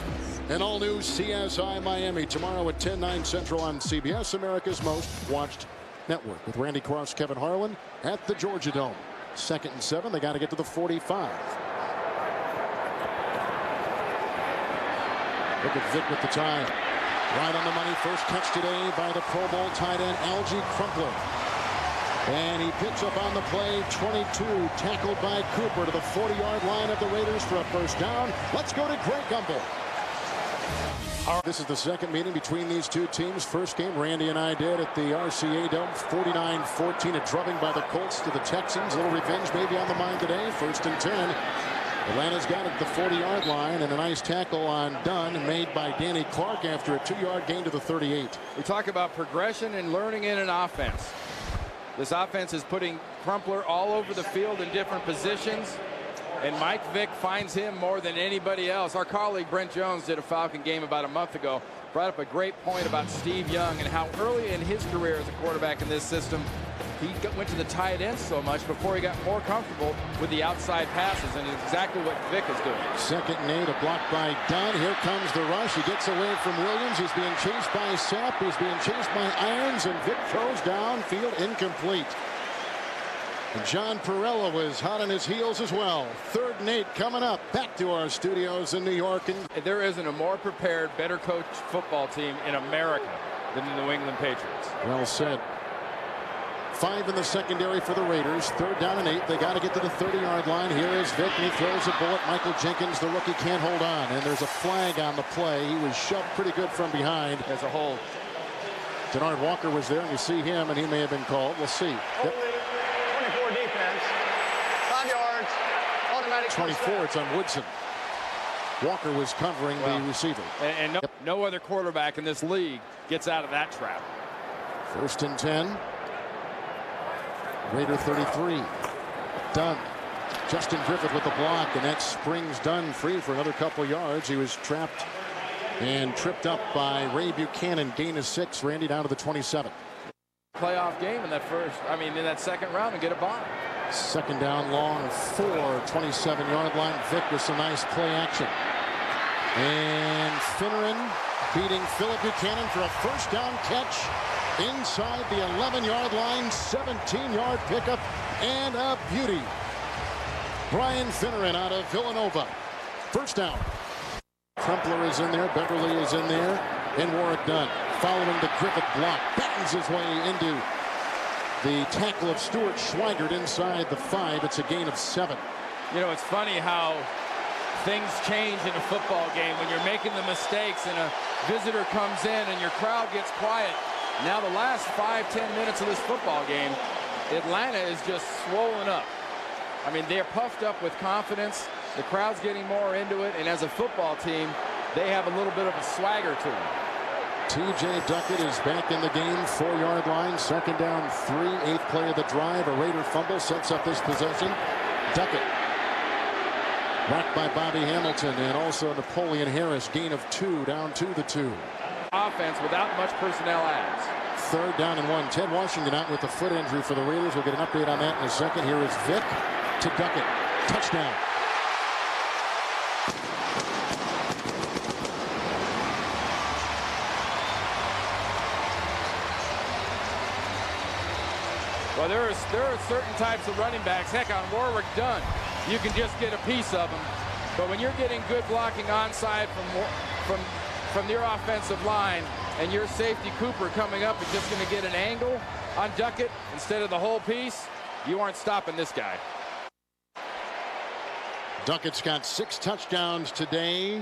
An all-new CSI Miami tomorrow at 10/9 Central on CBS, America's most watched network. With Randy Cross, Kevin Harlan at the Georgia Dome. 2nd and 7. They got to get to the 45. Look at Vic with the time. Right on the money. First catch today by the Pro Bowl tight end Algie Crumpler. And he picks up on the play. 22 tackled by Cooper to the 40-yard line of the Raiders for a first down. Let's go to Greg Gumbel. This is the second meeting between these two teams. First game Randy and I did at the RCA Dome. 49-14, a drubbing by the Colts to the Texans. A little revenge maybe on the mind today. 1st and 10. Atlanta's got it at the 40-yard line, and a nice tackle on Dunn made by Danny Clark after a 2-yard gain to the 38. We talk about progression and learning in an offense. This offense is putting Crumpler all over the field in different positions, and Mike Vick finds him more than anybody else. Our colleague Brent Jones did a Falcon game about a month ago, brought up a great point about Steve Young and how early in his career as a quarterback in this system, he went to the tight end so much before he got more comfortable with the outside passes, and it's exactly what Vick is doing. 2nd and 8, a block by Dunn. Here comes the rush. He gets away from Williams. He's being chased by Sapp. He's being chased by Irons, and Vick throws downfield incomplete. And John Perella was hot on his heels as well. 3rd and 8 coming up. Back to our studios in New York. And there isn't a more prepared, better coached football team in America than the New England Patriots. Well said. 5 in the secondary for the Raiders. 3rd down and 8. They got to get to the 30-yard line. Here is Vick, and he throws a bullet. Michael Jenkins, the rookie, can't hold on. And there's a flag on the play. He was shoved pretty good from behind. As a hold. Denard Walker was there, and you see him, and he may have been called. We'll see. Yep. 24 defense. 5 yards. Automatic 24. It's on Woodson. Walker was covering the receiver. And no other quarterback in this league gets out of that trap. 1st and 10. Raider 33. Dunn. Justin Griffith with the block, and that springs Dunn free for another couple yards. He was trapped and tripped up by Ray Buchanan. Gain of 6. Randy down to the 27. Playoff game in that in that second round and get a bye. 2nd down long 4. 27-yard line. Vick with some nice play action. And Finneran beating Philip Buchanan for a first down catch. Inside the 11-yard line, 17-yard pickup, and a beauty. Brian Finneran out of Villanova. First down. Crumpler is in there, Beverly is in there, and Warwick Dunn following the Griffith block. Battens his way into the tackle of Stuart Schweigert inside the 5. It's a gain of 7. You know, it's funny how things change in a football game when you're making the mistakes and a visitor comes in and your crowd gets quiet. Now the last 5-10 minutes of this football game, Atlanta is just swollen up. I mean, they're puffed up with confidence. The crowd's getting more into it, and as a football team, they have a little bit of a swagger to them. TJ Ducket is back in the game, 4-yard line, 2nd down 3, 8th play of the drive. A Raider fumble sets up this possession. Ducket backed by Bobby Hamilton, and also Napoleon Harris, gain of 2, down to the 2. Offense without much personnel adds. 3rd down and 1. Ted Washington out with a foot injury for the Raiders. We'll get an update on that in a second. Here is Vick to Ducket. Touchdown. Well, there are certain types of running backs. Heck, on Warwick Dunn, you can just get a piece of them. But when you're getting good blocking onside from your offensive line, and your safety Cooper coming up is just going to get an angle on Ducket instead of the whole piece, you aren't stopping this guy. Duckett's got 6 touchdowns today.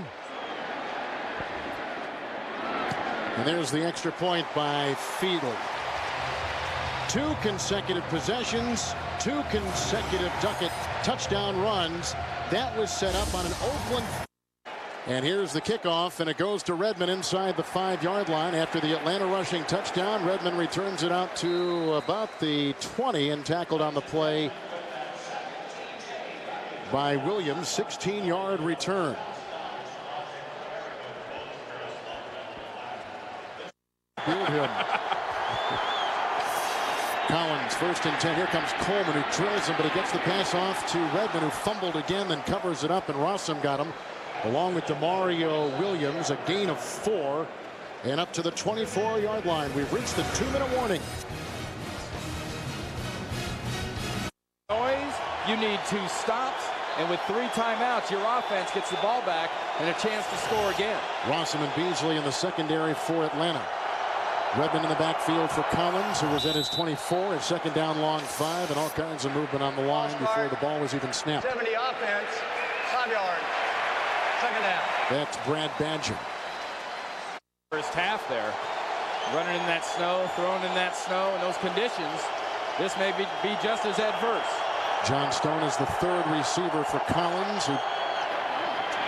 And there's the extra point by Fiedler. 2 consecutive possessions, 2 consecutive Ducket touchdown runs. That was set up on an Oakland. And here's the kickoff, and it goes to Redmond inside the 5-yard line after the Atlanta rushing touchdown. Redmond returns it out to about the 20 and tackled on the play by Williams. 16-yard return. Field him. Collins, 1st and 10. Here comes Coleman, who drills him, but he gets the pass off to Redmond, who fumbled again, then covers it up, and Rossom got him, along with DeMario Williams. A gain of 4, and up to the 24-yard line. We've reached the 2-minute warning. Noise, you need 2 stops, and with 3 timeouts, your offense gets the ball back and a chance to score again. Rossom and Beasley in the secondary for Atlanta. Redmond in the backfield for Collins, who was at his 24, at 2nd down, long 5, and all kinds of movement on the line before the ball was even snapped. 70 offense, 5 yards, 2nd down. That's Brad Badger. First half there, running in that snow, throwing in that snow, in those conditions, this may be just as adverse. John Stone is the 3rd receiver for Collins, who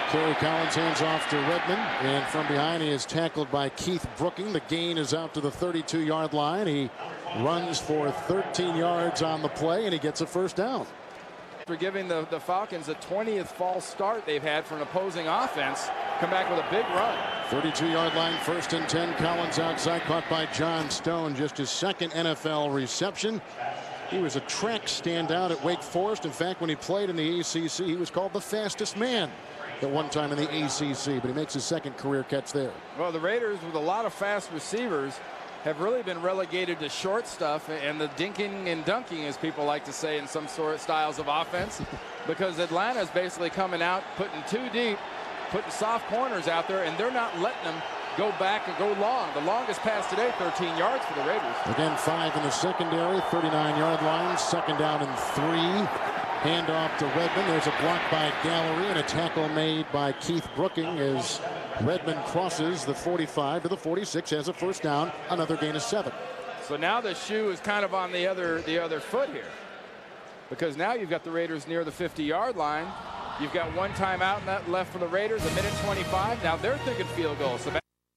Kerry Collins hands off to Redmond, and from behind he is tackled by Keith Brooking. The gain is out to the 32-yard line. He runs for 13 yards on the play, and he gets a 1st down. For giving the Falcons a 20th false start they've had for an opposing offense, come back with a big run. 32-yard line, 1st and 10. Collins outside, caught by John Stone. Just his 2nd NFL reception. He was a track standout at Wake Forest. In fact, when he played in the ACC, he was called the fastest man at one time in the ACC, but he makes his 2nd career catch there. Well, the Raiders, with a lot of fast receivers, have really been relegated to short stuff and the dinking and dunking, as people like to say in some sort of styles of offense, because Atlanta is basically coming out, putting 2 deep, putting soft corners out there, and they're not letting them go back and go long. The longest pass today, 13 yards for the Raiders. Again, 5 in the secondary, 39-yard line, 2nd down and 3. Handoff to Redmond. There's a block by Gallery and a tackle made by Keith Brooking as Redmond crosses the 45 to the 46, has a 1st down, another gain of 7. So now the shoe is kind of on the other foot here, because now you've got the Raiders near the 50-yard line. You've got 1 timeout left for the Raiders, 1:25. Now they're thinking field goal. So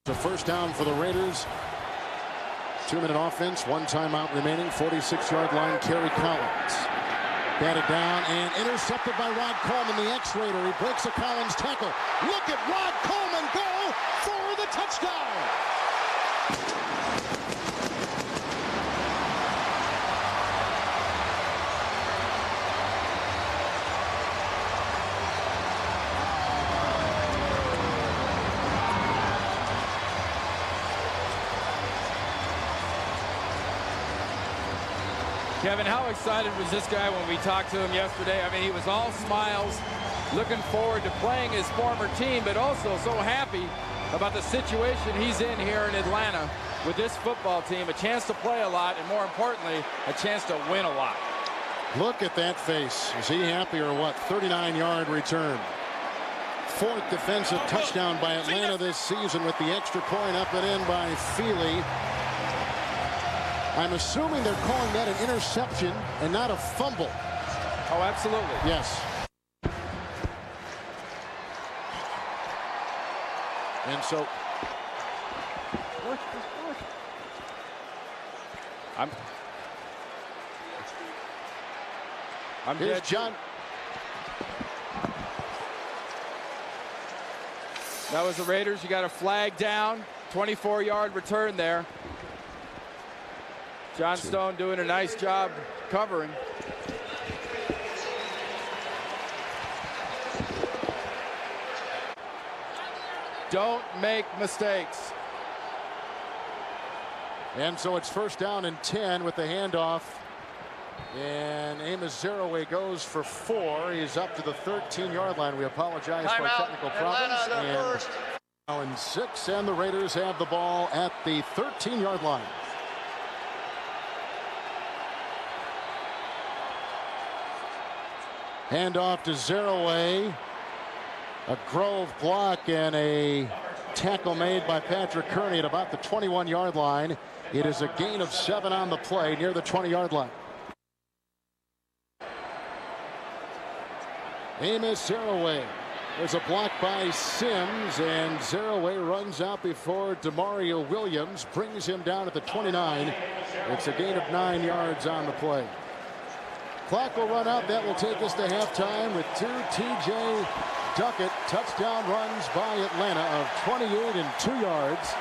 the 1st down for the Raiders. 2-minute offense, 1 timeout remaining, 46-yard line. Kerry Collins batted down and intercepted by Rod Coleman, the ex-Raider. He breaks a Collins tackle. Look at Rod Coleman go for the touchdown. Kevin, how excited was this guy when we talked to him yesterday? I mean, he was all smiles, looking forward to playing his former team, but also so happy about the situation he's in here in Atlanta with this football team. A chance to play a lot, and more importantly, a chance to win a lot. Look at that face. Is he happy or what? 39-yard return. 4th defensive touchdown by Atlanta this season with the extra point up and in by Feely. I'm assuming they're calling that an interception and not a fumble. Oh, absolutely. Yes. And so here's dead. John. That was the Raiders. You got a flag down. 24-yard return there. John Stone doing a nice job covering. Don't make mistakes. And so it's 1st down and 10 with the handoff. And Amos Zeraway goes for 4. He's up to the 13-yard line. We apologize for technical problems. Atlanta, the first. Now in 6, and the Raiders have the ball at the 13-yard line. Handoff to Zeraway. A Grove block and a tackle made by Patrick Kearney at about the 21-yard line. It is a gain of 7 on the play near the 20-yard line. Amos Zeraway. There's a block by Sims, and Zeraway runs out before DeMario Williams, brings him down at the 29. It's a gain of 9 yards on the play. Clock will run out. That will take us to halftime with 2 T.J. Ducket touchdown runs by Atlanta of 28 and 2 yards.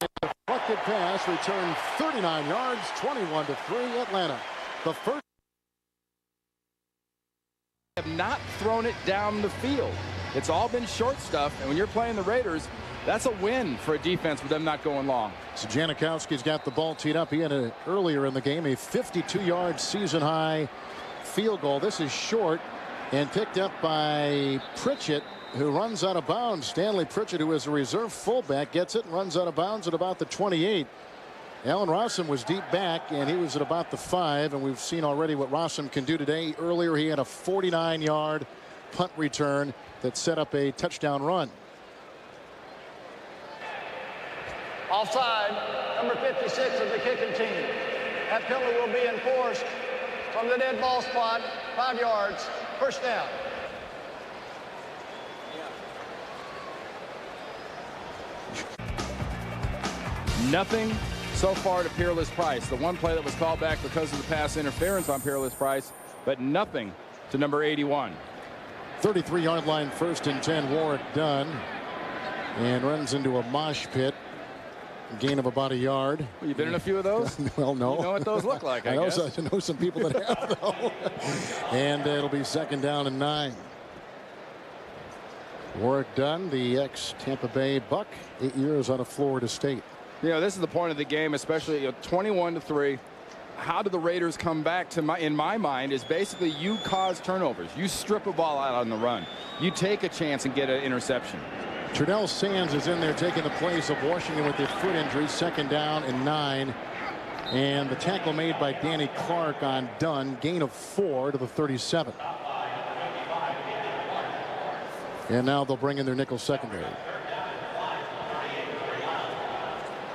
The deflected pass returned 39 yards, 21-3 Atlanta. The first have not thrown it down the field. It's all been short stuff, and when you're playing the Raiders, that's a win for a defense with them not going long. So Janikowski's got the ball teed up. He had earlier in the game a 52-yard season-high field goal. This is short and picked up by Pritchett, who runs out of bounds. Stanley Pritchett, who is a reserve fullback, gets it and runs out of bounds at about the 28. Alan Rossom was deep back, and he was at about the 5, and we've seen already what Rossom can do today. Earlier, he had a 49-yard punt return that set up a touchdown run. Offside, number 56 of the kicking team. That penalty will be enforced from the dead ball spot, 5 yards, first down. Nothing so far to Peerless Price. The one play that was called back because of the pass interference on Peerless Price, but nothing to number 81. 33-yard line, 1st and 10. Warwick Dunn, and runs into a mosh pit. Gain of about a yard. Well, you've been in a few of those? Well, no. You know what those look like, I guess. I know some people that have, though. And it'll be 2nd down and 9. Warwick Dunn, the ex-Tampa Bay Buck, 8 years out of Florida State. You know, this is the point of the game, especially 21-3. How do the Raiders come back? In my mind, is basically you cause turnovers. You strip a ball out on the run. You take a chance and get an interception. Turnell Sands is in there taking the place of Washington with a foot injury. 2nd down and 9. And the tackle made by Danny Clark on Dunn. Gain of 4 to the 37. And now they'll bring in their nickel secondary.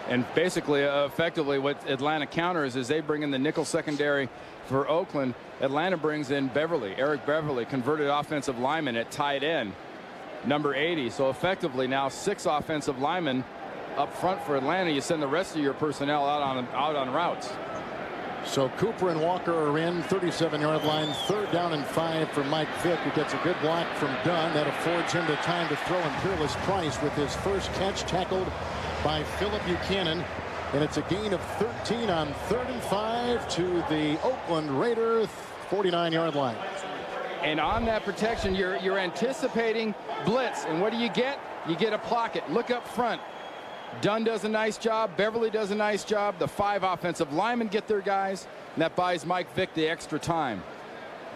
And basically, effectively, what Atlanta counters is they bring in the nickel secondary for Oakland. Atlanta brings in Beverly, Eric Beverly, converted offensive lineman at tight end, number 80. So effectively now 6 offensive linemen up front for Atlanta. You send the rest of your personnel out on routes. So Cooper and Walker are in. 37-yard line, 3rd down and 5 for Mike Vick, who gets a good block from Dunn. That affords him the time to throw in Peerless Price with his first catch, tackled by Philip Buchanan. And it's a gain of 13 on 3rd and 5 to the Oakland Raiders 49-yard line. And on that protection, you're anticipating blitz. And what do? You get a pocket. Look up front. Dunn does a nice job. Beverly does a nice job. The 5 offensive linemen get their guys, and that buys Mike Vick the extra time.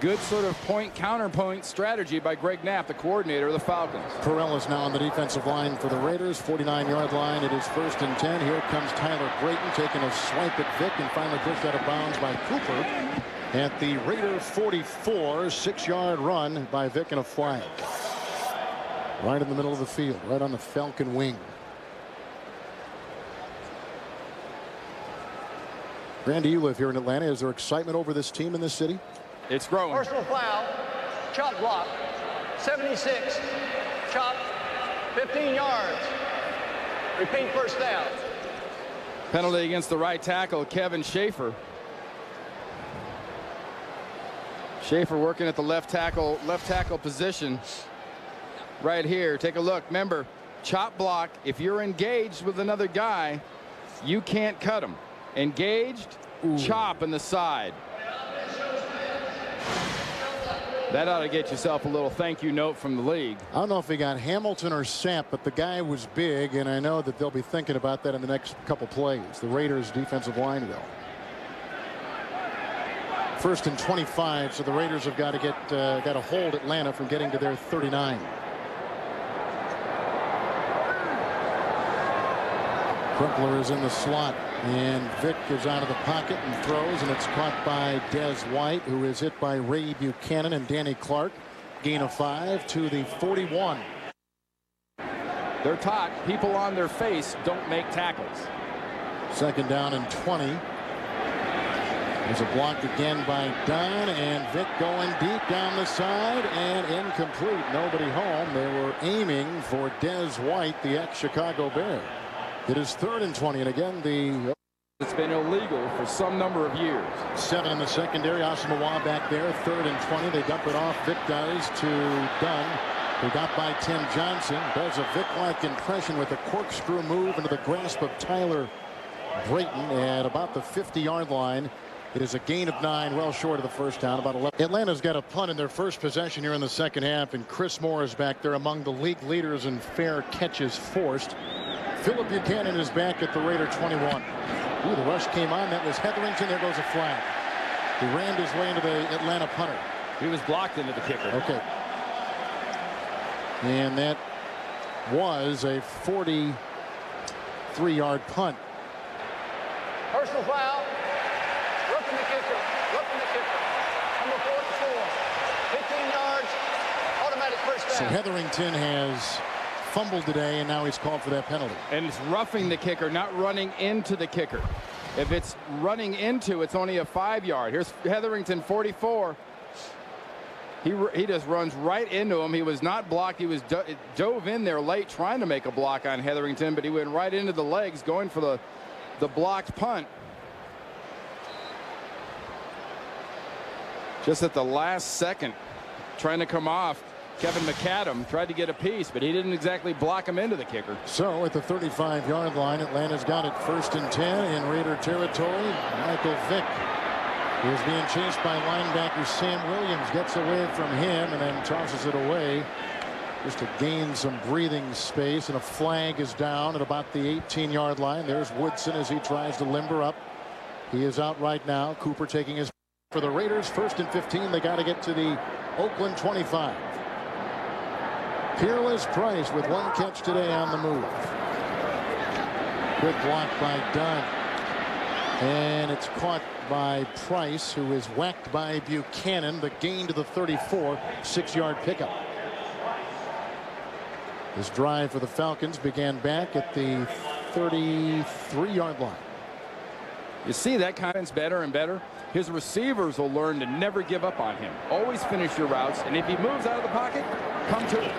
Good sort of counterpoint strategy by Greg Knapp, the coordinator of the Falcons. Perrell is now on the defensive line for the Raiders. 49-yard line. It is 1st and 10. Here comes Tyler Brayton taking a swipe at Vick and finally pushed out of bounds by Cooper at the Raider 44. 6-yard run by Vick and a flag. Right in the middle of the field, right on the Falcon wing. Randy, you live here in Atlanta. Is there excitement over this team in this city? It's growing. Personal foul, chop block, 76, chop, 15 yards. Repeat, first down. Penalty against the right tackle, Kevin Schaefer. Schaefer working at the left tackle position right here. Take a look. Remember, chop block. If you're engaged with another guy, you can't cut him. Engaged, chop in the side. That ought to get yourself a little thank you note from the league. I don't know if he got Hamilton or Sapp, but the guy was big, and I know that they'll be thinking about that in the next couple plays. The Raiders defensive line will. First and 25, so the Raiders have got to hold Atlanta from getting to their 39. Crumpler is in the slot, and Vick is out of the pocket and throws, and it's caught by Des White, who is hit by Ray Buchanan and Danny Clark. Gain of 5 to the 41. They're taught people on their face don't make tackles. Second down and 20. There's a block again by Dunn, and Vick going deep down the side and incomplete. Nobody home. They were aiming for Des White, the ex-Chicago Bear. It is 3rd and 20, and again it's been illegal for some number of years. 7 in the secondary. Asamoah back there. 3rd and 20. They dump it off. Vick does to Dunn, who got by Tim Johnson. Does a Vick-like impression with a corkscrew move into the grasp of Tyler Brayton at about the 50-yard line. It is a gain of 9, well short of the first down, about 11. Atlanta's got a punt in their first possession here in the second half, and Chris Moore is back there among the league leaders in fair catches forced. Philip Buchanan is back at the Raider 21. Ooh, the rush came on. That was Hetherington. There goes a flag. He rammed his way into the Atlanta punter. He was blocked into the kicker. Okay. And that was a 43-yard punt. Personal foul. Roughing the kicker. Roughing the kicker. Number 44. 15 yards. Automatic first down. So Hetherington has fumbled today, and now he's called for that penalty. And it's roughing the kicker, not running into the kicker. If it's running into, it's only a 5-yard. Here's Hetherington, 44. He just runs right into him. He was not blocked. He was dove in there late trying to make a block on Hetherington, but he went right into the legs going for the blocked punt. Just at the last second, trying to come off. Kevin McAdam tried to get a piece, but he didn't exactly block him into the kicker. So at the 35-yard line, Atlanta's got it 1st and 10 in Raider territory. Michael Vick is being chased by linebacker Sam Williams. Gets away from him and then tosses it away just to gain some breathing space. And a flag is down at about the 18-yard line. There's Woodson as he tries to limber up. He is out right now. Cooper taking his for the Raiders. 1st and 15. They got to get to the Oakland 25. Peerless Price with 1 catch today on the move. Good block by Dunn. And it's caught by Price, who is whacked by Buchanan. The gain to the 34, 6-yard pickup. This drive for the Falcons began back at the 33-yard line. You see that confidence better and better. His receivers will learn to never give up on him. Always finish your routes, and if he moves out of the pocket, come to it.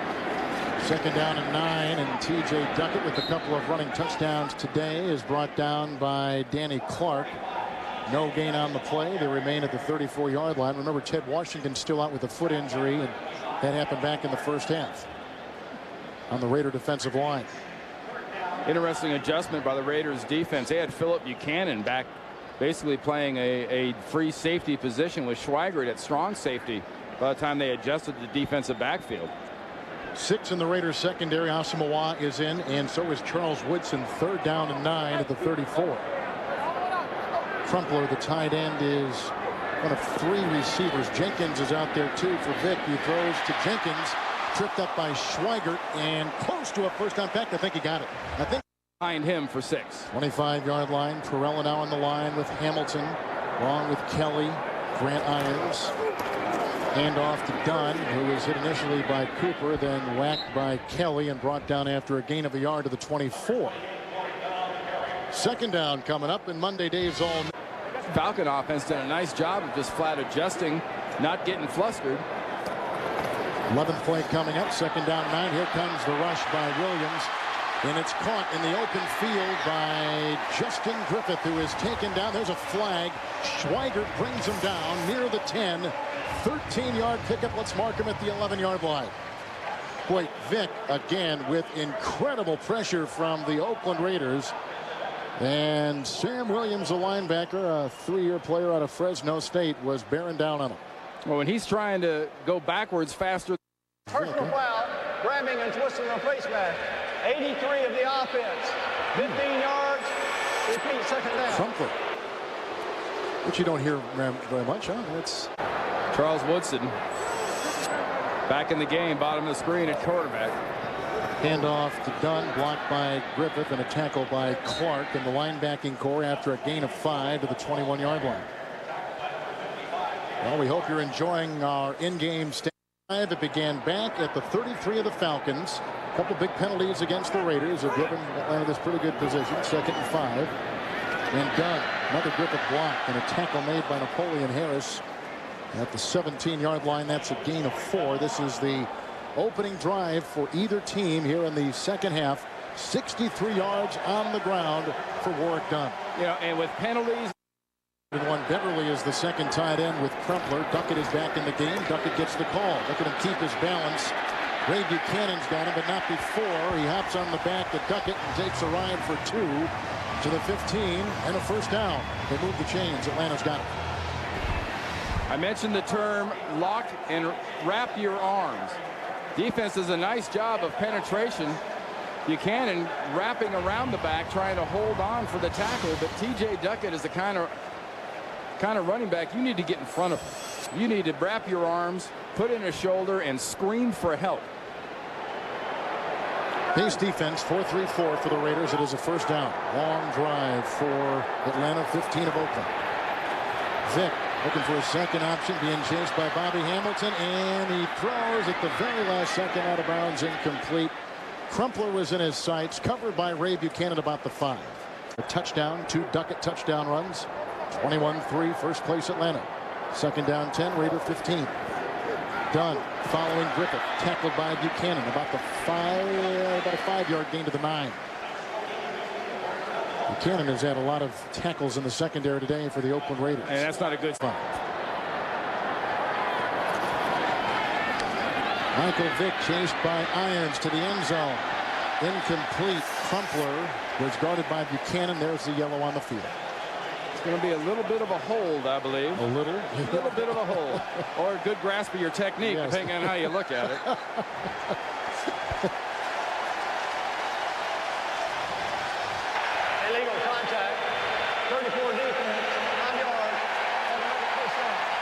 2nd down and 9, and T.J. Ducket with a couple of running touchdowns today is brought down by Danny Clark. No gain on the play. They remain at the 34-yard line. Remember, Ted Washington still out with a foot injury, and that happened back in the first half on the Raider defensive line. Interesting adjustment by the Raiders defense. They had Philip Buchanan back basically playing a free safety position with Schweigert at strong safety by the time they adjusted the defensive backfield. 6 in the Raiders secondary. Asamoah is in, and so is Charles Woodson. 3rd down and 9 at the 34. Crumpler, the tight end, is one of 3 receivers. Jenkins is out there too for Vick. He throws to Jenkins, tripped up by Schweigert, and close to a first down. In fact, I think he got it. I think Behind him for 6. 25-yard line. Perella now on the line with Hamilton, along with Kelly, Grant Irons. Hand off to Dunn, who was hit initially by Cooper, then whacked by Kelly and brought down after a gain of a yard to the 24. 2nd down coming up in Monday Dave's all. Falcon offense done a nice job of just flat adjusting, not getting flustered. 11th play coming up. 2nd down 9. Here comes the rush by Williams. And it's caught in the open field by Justin Griffith, who is taken down. There's a flag. Schweigert brings him down near the 10. 13-yard pickup. Let's mark him at the 11-yard line. Boy, Vick again with incredible pressure from the Oakland Raiders. And Sam Williams, a linebacker, a 3-year player out of Fresno State, was bearing down on him. Well, when he's trying to go backwards faster. Personal foul, grabbing and twisting the face mask. 83 of the offense. 15 yards. Repeat, 2nd down. Crumpler. Which you don't hear very much, huh? It's Charles Woodson back in the game, bottom of the screen at quarterback. handoff to Dunn, blocked by Griffith, and a tackle by Clark in the linebacking core after a gain of 5 to the 21-yard line. Well, we hope you're enjoying our in-game stand. It began back at the 33 of the Falcons. A couple big penalties against the Raiders have given Atlanta this pretty good position. 2nd and 5. And Dunn, another Griffith block and a tackle made by Napoleon Harris at the 17-yard line. That's a gain of 4. This is the opening drive for either team here in the second half. 63 yards on the ground for Warrick Dunn. And with penalties. Beverly is the second tight end with Crumpler. Ducket is back in the game. Ducket gets the call. Look at him keep his balance. Ray Buchanan's got him, but not before. He hops on the back of Ducket and takes a ride for 2 to the 15 and a first down. They move the chains. Atlanta's got it. I mentioned the term lock and wrap your arms. Defense does a nice job of penetration. Buchanan wrapping around the back, trying to hold on for the tackle, but TJ Ducket is the kind of running back you need to get in front of him. You need to wrap your arms, put in a shoulder, and scream for help. Base defense, 4-3-4 for the Raiders. It is a first down. Long drive for Atlanta, 15 of Oakland. Vick looking for a second option, being chased by Bobby Hamilton, and he throws at the very last second out of bounds, incomplete. Crumpler was in his sights, covered by Ray Buchanan about the 5. A touchdown, 2 Ducket touchdown runs. 21-3, first place Atlanta. Second down 10, Raider 15. Dunn following Griffith, tackled by Buchanan about a 5-yard gain to the 9. Buchanan has had a lot of tackles in the secondary today for the Oakland Raiders. And that's not a good spot. Michael Vick chased by Irons to the end zone. Incomplete. Crumpler was guarded by Buchanan. There's the yellow on the field. It's going to be a little bit of a hold, I believe. A little? A little bit of a hold. Or a good grasp of your technique, yes, depending on how you look at it. Illegal contact. 34 defense. 9 yards.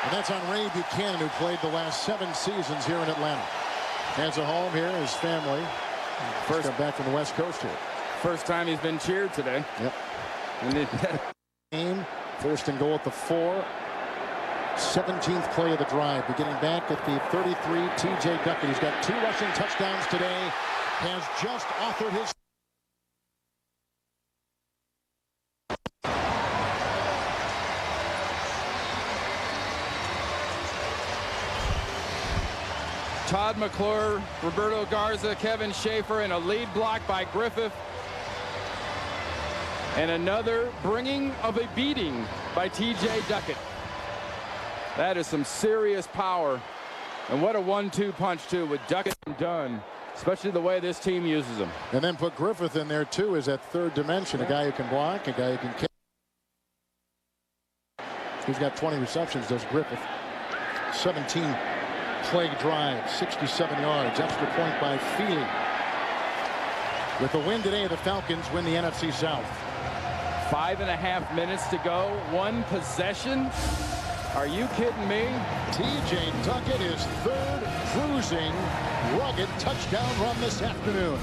And that's on Ray Buchanan, who played the last 7 seasons here in Atlanta. Has a home here, his family. First come back from the West Coast here. First time he's been cheered today. Yep. Game, 1st and goal at the 4. 17th play of the drive, beginning back at the 33. TJ Ducket, he's got 2 rushing touchdowns today, has just authored his. Todd McClure, Roberto Garza, Kevin Schaefer, and a lead block by Griffith. And another bringing of a beating by TJ Ducket. That is some serious power. And what a 1-2 punch, too, with Ducket and Dunn, especially the way this team uses them. And then put Griffith in there, too, as that third dimension, a guy who can block, a guy who can kick. He's got 20 receptions, does Griffith. 17 play drive, 67 yards, extra point by Feely. With the win today, the Falcons win the NFC South. 5.5 minutes to go, 1 possession. Are you kidding me? TJ Ducket, his 3rd cruising rugged touchdown run this afternoon.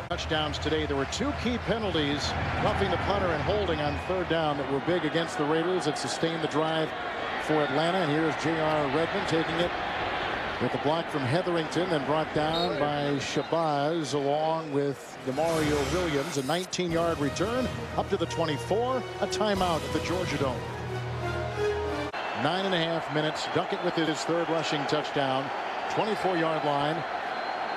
Touchdowns today. There were 2 key penalties, roughing the punter and holding on 3rd down, that were big against the Raiders. It sustained the drive for Atlanta. And here's J.R. Redmond taking it with a block from Hetherington, and brought down by Shabazz along with DeMario Williams. A 19-yard return up to the 24. A timeout at the Georgia Dome. 9.5 minutes. Ducket with his 3rd rushing touchdown. 24-yard line.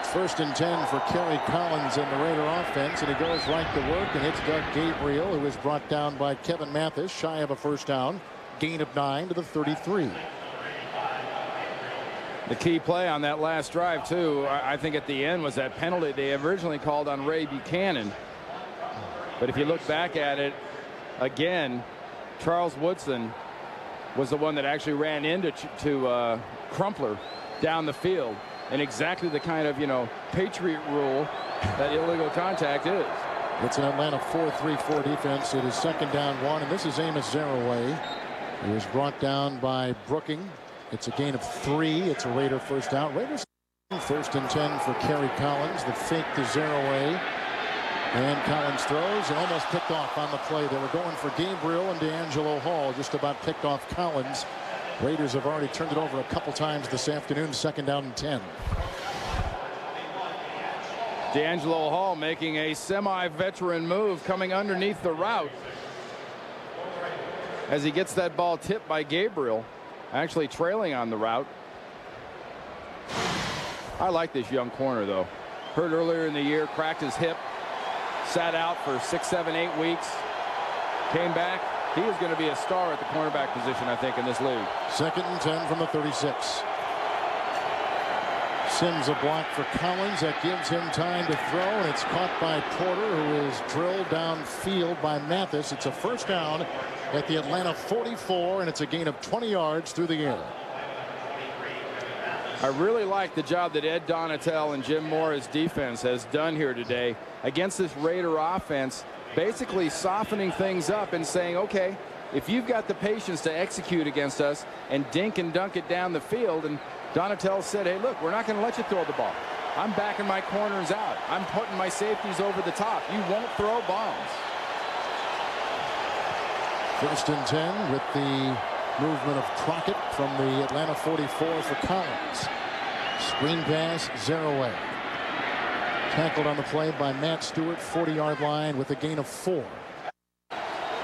1st and 10 for Kerry Collins and the Raider offense, and he goes right to work and hits Doug Gabriel, who is brought down by Kevin Mathis, shy of a first down. Gain of 9 to the 33. The key play on that last drive, too, I think at the end, was that penalty they originally called on Ray Buchanan. But if you look back at it, again, Charles Woodson was the one that actually ran into Crumpler down the field. And exactly the kind of, Patriot rule that illegal contact is. It's an Atlanta 4-3-4 defense. It is 2nd down 1, and this is Amos Zaraway. He was brought down by Brooking. It's a gain of 3. It's a Raider first down. Raiders 1st and 10 for Kerry Collins. The fake to Zaraway. And Collins throws and almost picked off on the play. They were going for Gabriel and D'Angelo Hall. Just about picked off Collins. Raiders have already turned it over a couple times this afternoon. 2nd down and 10. D'Angelo Hall making a semi-veteran move, coming underneath the route as he gets that ball tipped by Gabriel, actually trailing on the route. I like this young corner, though. Heard earlier in the year, cracked his hip, sat out for 6, 7, 8 weeks, came back. He is going to be a star at the cornerback position, I think, in this league. 2nd and 10 from the 36. Sims a block for Collins. That gives him time to throw, and it's caught by Porter, who is drilled downfield by Mathis. It's a first down at the Atlanta 44, and it's a gain of 20 yards through the air. I really like the job that Ed Donatel and Jim Morris defense has done here today against this Raider offense, basically softening things up and saying, okay, if you've got the patience to execute against us and dink and dunk it down the field. And Donatel said, hey, look, we're not going to let you throw the ball. I'm backing my corners out. I'm putting my safeties over the top. You won't throw bombs. 1st and 10 with the movement of Crockett from the Atlanta 44 for Collins. Screen pass, Zaraway. Tackled on the play by Matt Stewart, 40-yard line with a gain of 4.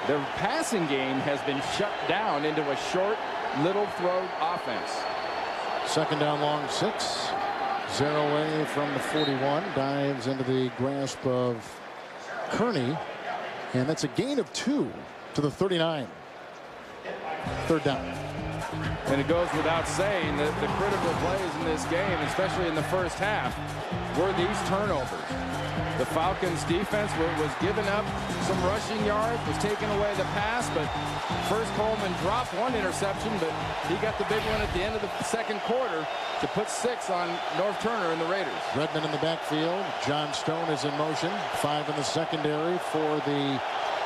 Their passing game has been shut down into a short, little throw offense. 2nd down long 6. Zaraway from the 41 dives into the grasp of Kearney, and that's a gain of 2 to the 39. 3rd down. And it goes without saying that the critical plays in this game, especially in the first half, were these turnovers. The Falcons defense was giving up some rushing yards, was taking away the pass, but first Coleman dropped 1 interception, but he got the big one at the end of the 2nd quarter to put 6 on North Turner and the Raiders. Redmond in the backfield. John Stone is in motion. 5 in the secondary for the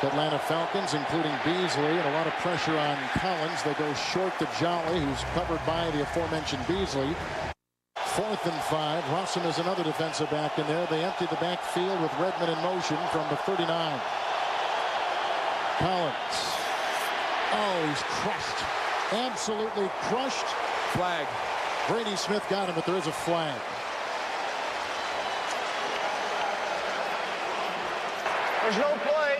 Atlanta Falcons, including Beasley, and a lot of pressure on Collins. They go short to Jolly, who's covered by the aforementioned Beasley. 4th and 5. Rossom is another defensive back in there. They empty the backfield with Redmond in motion from the 39. Collins. Oh, he's crushed. Absolutely crushed. Flag. Brady Smith got him, but there is a flag. There's no play.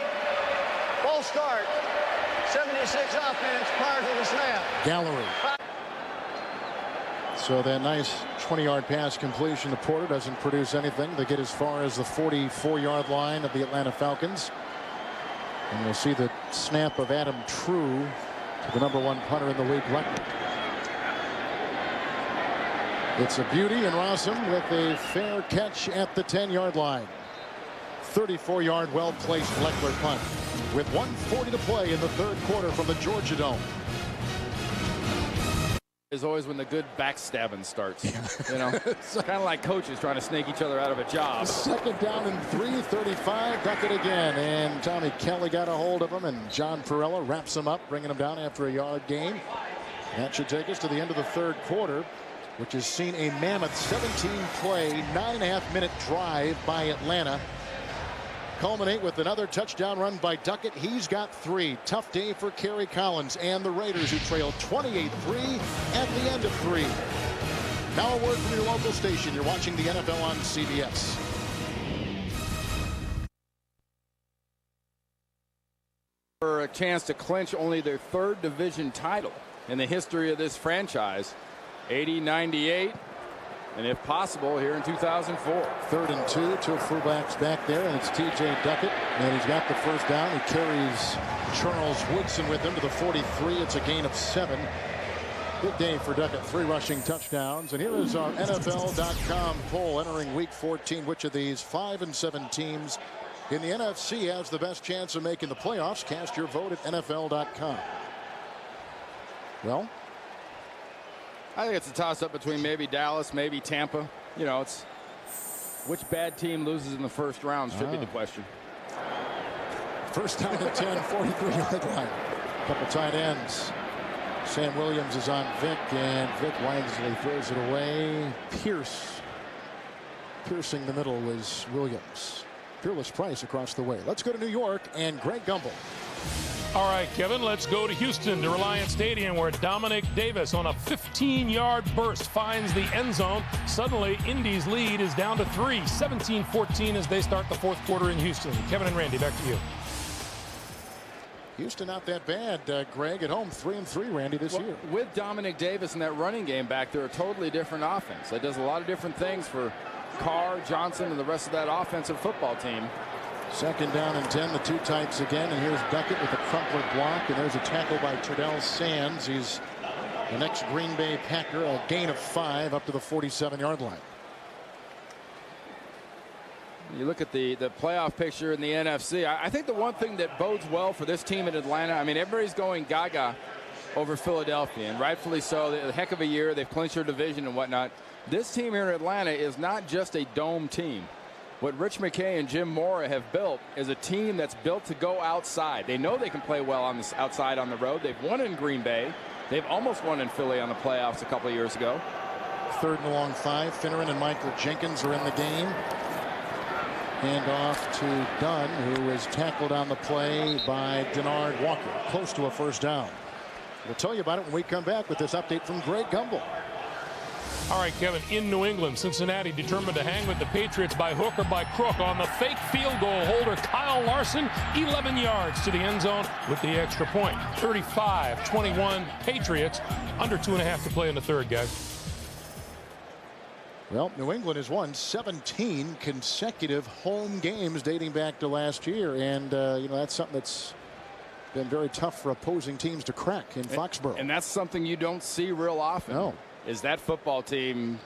False start. 76 offense prior to the snap. Gallery. So that nice 20-yard pass completion to Porter doesn't produce anything. They get as far as the 44-yard line of the Atlanta Falcons. And we'll see the snap of Adam True to the #1 punter in the league, Leckler. It's a beauty, and Rossom with a fair catch at the 10-yard line. 34-yard well-placed Leckler punt with 1:40 to play in the 3rd quarter from the Georgia Dome. Is always when the good backstabbing starts. You know, kind of like coaches trying to snake each other out of a job. 2nd down and 3, 35. Ducket again, and Tommy Kelly got a hold of him, and John Perella wraps him up, bringing him down after a yard gain. That should take us to the end of the 3rd quarter, which has seen a mammoth 17-play, 9.5-minute drive by Atlanta. Culminate with another touchdown run by Ducket. He's got 3. Tough day for Kerry Collins and the Raiders, who trailed 28-3 at the end of 3. Now a word from your local station. You're watching the NFL on CBS. For a chance to clinch only their 3rd division title in the history of this franchise. 80, 98. And if possible, here in 2004. 3rd and 2, 2 fullbacks back there, and it's T.J. Ducket, and he's got the first down. He carries Charles Woodson with him to the 43. It's a gain of 7. Good day for Ducket. 3 rushing touchdowns. And here is our NFL.com poll entering Week 14. Which of these 5 and 7 teams in the NFC has the best chance of making the playoffs? Cast your vote at NFL.com. Well, I think it's a toss-up between maybe Dallas, maybe Tampa. You know, it's which bad team loses in the first round should be the question. First down and 10, 43-yard line. Couple tight ends. Sam Williams is on Vick, and Vick wisely throws it away. Piercing the middle was Williams. Fearless Price across the way. Let's go to New York and Greg Gumbel. All right, Kevin, let's go to Houston, to Reliant Stadium, where Dominic Davis on a 15-yard burst finds the end zone. Suddenly, Indy's lead is down to 3, 17-14 as they start the fourth quarter in Houston. Kevin and Randy, back to you. Houston not that bad, Greg, at home 3-3, Randy, this year. With Dominic Davis and that running game back there, a totally different offense. That does a lot of different things for Carr, Johnson, and the rest of that offensive football team. Second down and 10, the two tights again, and here's Ducket with a crumpler block, and there's a tackle by Turdell Sands. He's the next Green Bay Packer, a gain of 5 up to the 47-yard line. You look at the playoff picture in the NFC. I think the one thing that bodes well for this team in Atlanta, I mean, everybody's going gaga over Philadelphia, and rightfully so. A heck of a year. They've clinched their division and whatnot. This team here in Atlanta is not just a dome team. What Rich McKay and Jim Mora have built is a team that's built to go outside. They know they can play well on this outside on the road. They've won in Green Bay. They've almost won in Philly on the playoffs a couple of years ago. Third and long 5. Finneran and Michael Jenkins are in the game. Hand off to Dunn, who was tackled on the play by Denard Walker. Close to a first down. We'll tell you about it when we come back with this update from Greg Gumbel. All right, Kevin, in New England, Cincinnati determined to hang with the Patriots by hook or by crook on the fake field goal holder Kyle Larson, 11 yards to the end zone with the extra point. 35-21 Patriots, under 2.5 to play in the third, guys. Well, New England has won 17 consecutive home games dating back to last year, and that's something that's been very tough for opposing teams to crack in Foxborough. And that's something you don't see real often. No. Is that football team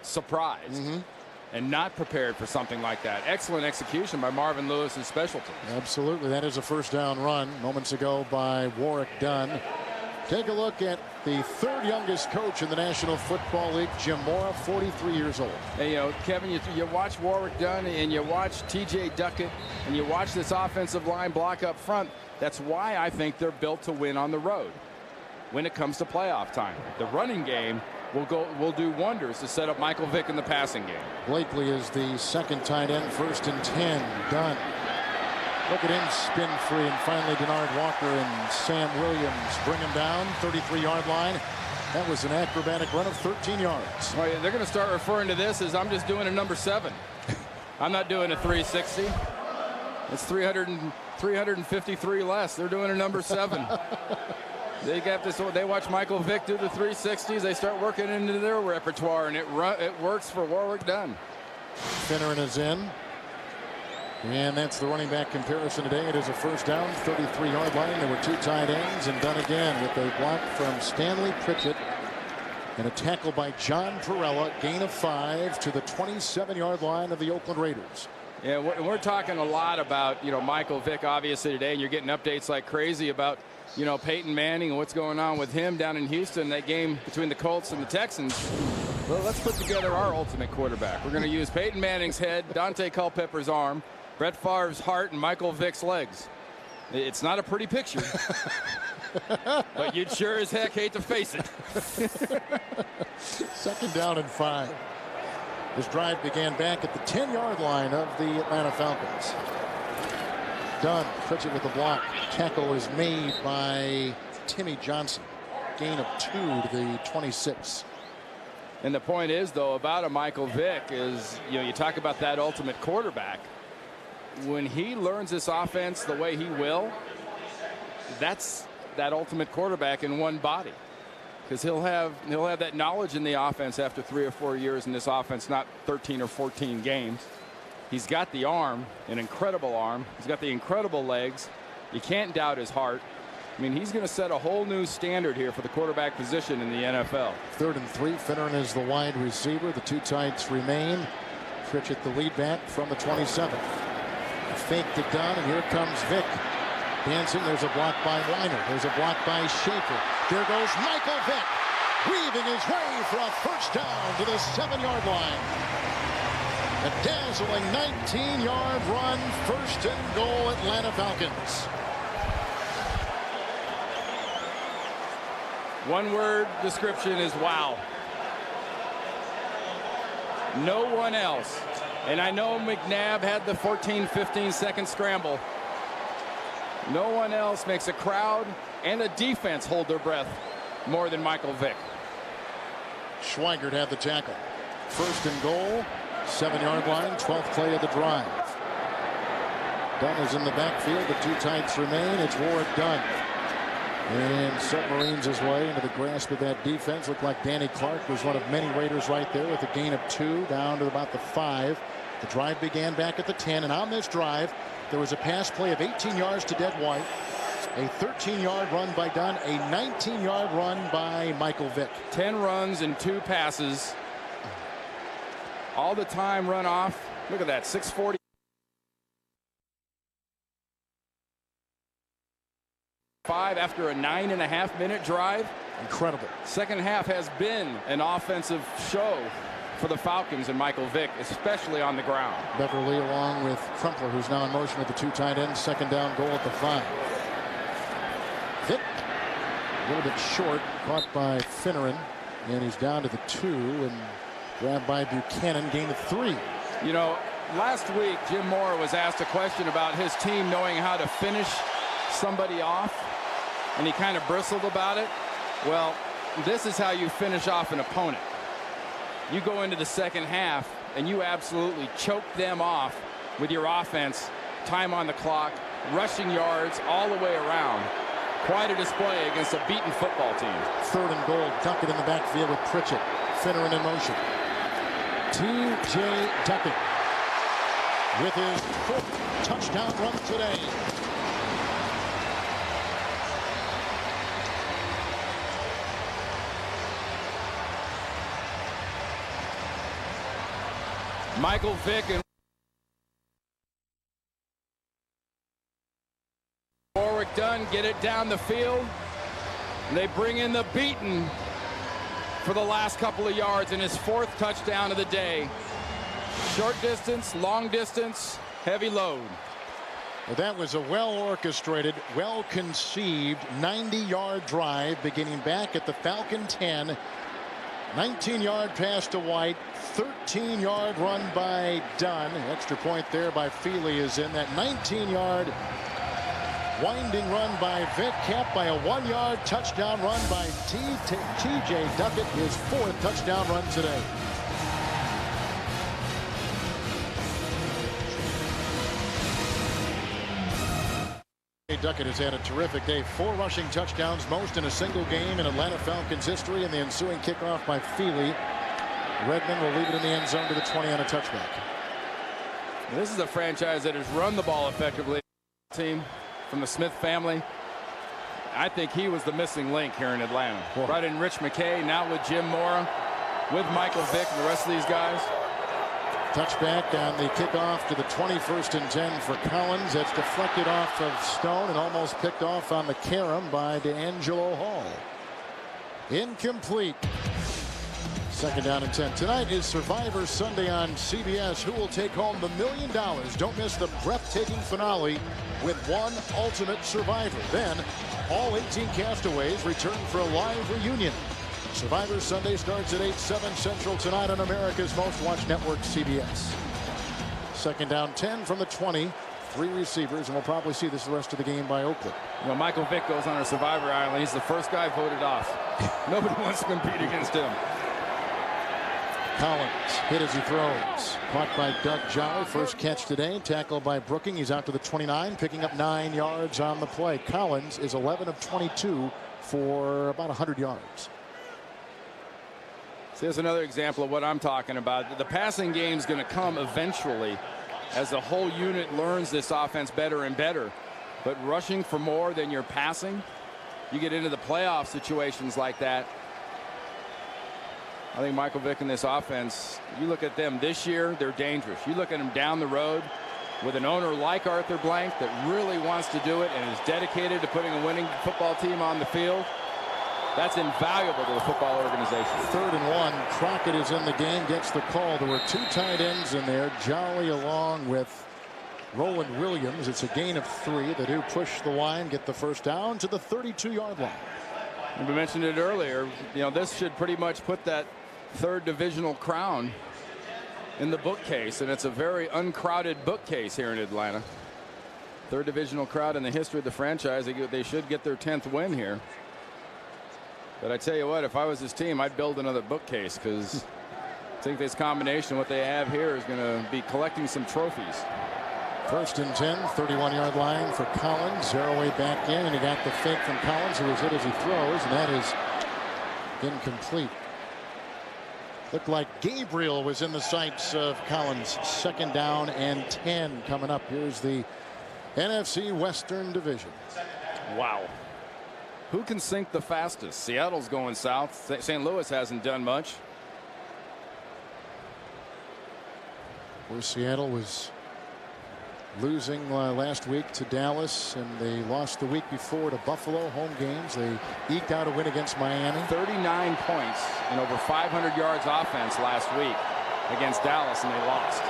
surprised and not prepared for something like that. Excellent execution by Marvin Lewis and special teams. Absolutely. That is a first down run moments ago by Warwick Dunn. Take a look at the third youngest coach in the National Football League, Jim Mora, 43 years old. Hey, Kevin, you watch Warwick Dunn and you watch TJ Ducket and you watch this offensive line block up front. That's why I think they're built to win on the road when it comes to playoff time. The running game will do wonders to set up Michael Vick in the passing game. Blakely is the second tight end, 1st and 10. Dunn. Look at him spin free, and finally Denard Walker and Sam Williams bring him down, 33-yard line. That was an acrobatic run of 13 yards. Well, they're going to start referring to this as I'm just doing a number 7. I'm not doing a 360. It's 353 less. They're doing a number 7. They got this. They watch Michael Vick do the 360s. They start working into their repertoire, and it works for Warwick Dunn. Finneran is in. And that's the running back comparison today. It is a first down, 33-yard line. There were two tight ends, and Dunn again with a block from Stanley Pritchett and a tackle by John Perella. Gain of 5 to the 27-yard line of the Oakland Raiders. Yeah, we're talking a lot about Michael Vick obviously today, and you're getting updates like crazy about Peyton Manning and what's going on with him down in Houston. That game between the Colts and the Texans. Well, let's put together our ultimate quarterback. We're going to use Peyton Manning's head, Dante Culpepper's arm, Brett Favre's heart, and Michael Vick's legs. It's not a pretty picture, but you'd sure as heck hate to face it. Second down and 5. This drive began back at the 10-yard line of the Atlanta Falcons. Dunn, Pritchett with the block. Tackle is made by Timmy Johnson. Gain of 2 to the 26. And the point is, though, about a Michael Vick is, you talk about that ultimate quarterback. When he learns this offense the way he will, that's that ultimate quarterback in one body. Because he'll have that knowledge in the offense after 3 or 4 years in this offense, not 13 or 14 games. He's got the arm, an incredible arm. He's got the incredible legs. You can't doubt his heart. I mean, he's going to set a whole new standard here for the quarterback position in the NFL. 3rd and 3. Finneran is the wide receiver. The two tights remain. Pritchett the lead back from the 27. A fake to Dunn, and here comes Vick. Dancing, there's a block by Weiner. There's a block by Schaefer. There goes Michael Vick, weaving his way for a first down to the 7-yard line. A dazzling 19-yard run, first and goal, Atlanta Falcons. One word description is wow. No one else. And I know McNabb had the 14-15 second scramble. No one else makes a crowd and a defense hold their breath more than Michael Vick. Schweigert had the tackle. First and goal, 7-yard line, 12th play of the drive. Dunn is in the backfield. The two tights remain. It's Warwick Dunn. And submarines his way into the grasp of that defense. Looked like Danny Clark was one of many Raiders right there with a gain of 2 down to about the 5. The drive began back at the 10, and on this drive there was a pass play of 18 yards to Dead White, a 13-yard run by Dunn, a 19-yard run by Michael Vick. 10 runs and 2 passes. All the time run off. Look at that, 6:40. After a 9.5-minute drive. Incredible. Second half has been an offensive show for the Falcons and Michael Vick, especially on the ground. Beverly along with Crumpler, who's now in motion with the 2 tight ends. Second down goal at the 5. Vick a little bit short, caught by Finneran, and he's down to the 2 and grabbed by Buchanan, gain of 3. You know, last week Jim Mora was asked a question about his team knowing how to finish somebody off, and he kind of bristled about it. Well, this is how you finish off an opponent. You go into the second half and you absolutely choke them off with your offense, time on the clock, rushing yards all the way around. Quite a display against a beaten football team. Third and goal. Ducket in the backfield with Pritchett. Finneran in motion. T.J. Ducket with his 4th touchdown run today. Michael Vick and Warwick Dunn get it down the field. And they bring in the beaten for the last couple of yards in his 4th touchdown of the day. Short distance, long distance, heavy load. Well, that was a well-orchestrated, well-conceived 90-yard drive beginning back at the Falcon 10. 19-yard pass to White, 13-yard run by Dunn. Extra point there by Feely is in. That 19-yard winding run by Vick, capped by a 1-yard touchdown run by T.J. Ducket, his 4th touchdown run today. Ducket has had a terrific day. 4 rushing touchdowns, most in a single game in Atlanta Falcons history, and the ensuing kickoff by Feely. Redmond will leave it in the end zone to the 20 on a touchback. This is a franchise that has run the ball effectively. Team from the Smith family. I think he was the missing link here in Atlanta. Whoa. Right in Rich McKay, now with Jim Mora, with Michael Vick and the rest of these guys. Touchback on the kickoff to the 21st and 10 for Collins. That's deflected off of Stone and almost picked off on the carom by DeAngelo Hall. Incomplete. Second down and 10. Tonight is Survivor Sunday on CBS. Who will take home the $1 million? Don't miss the breathtaking finale with one ultimate survivor. Then all 18 castaways return for a live reunion. Survivor Sunday starts at 8/7 Central tonight on America's most watched network, CBS. Second down 10 from the 20. 3 receivers, and we'll probably see this the rest of the game by Oakland. Well, Michael Vick goes on a Survivor Island. He's the first guy voted off. Nobody wants to compete against him. Collins hit as he throws. Caught by Doug Jolly. First catch today. Tackled by Brooking. He's out to the 29, picking up 9 yards on the play. Collins is 11 of 22 for about 100 yards. So here's another example of what I'm talking about. The passing game is going to come eventually as the whole unit learns this offense better and better. But rushing for more than you're passing, you get into the playoff situations like that. I think Michael Vick and this offense, you look at them this year, they're dangerous. You look at them down the road with an owner like Arthur Blank that really wants to do it and is dedicated to putting a winning football team on the field. That's invaluable to the football organization. 3rd and 1. Crockett is in the game, gets the call. There were 2 tight ends in there. Jolly along with Roland Williams. It's a gain of 3. They do push the line, get the first down to the 32-yard line. And we mentioned it earlier. You know, this should pretty much put that 3rd divisional crown in the bookcase, and it's a very uncrowded bookcase here in Atlanta. 3rd divisional crowd in the history of the franchise. They should get their 10th win here. But I tell you what, if I was this team, I'd build another bookcase, because I think this combination, what they have here, is going to be collecting some trophies. 1st and 10, 31-yard line for Collins. Zeroaway back in, and he got the fake from Collins, who was hit as he throws, and that is incomplete. Looked like Gabriel was in the sights of Collins. 2nd down and 10 coming up. Here's the NFC Western Division. Wow. Who can sink the fastest? Seattle's going south. St. Louis hasn't done much. Where Seattle was losing last week to Dallas, and they lost the week before to Buffalo. Home games. They eked out a win against Miami. 39 points and over 500 yards offense last week against Dallas, and they lost.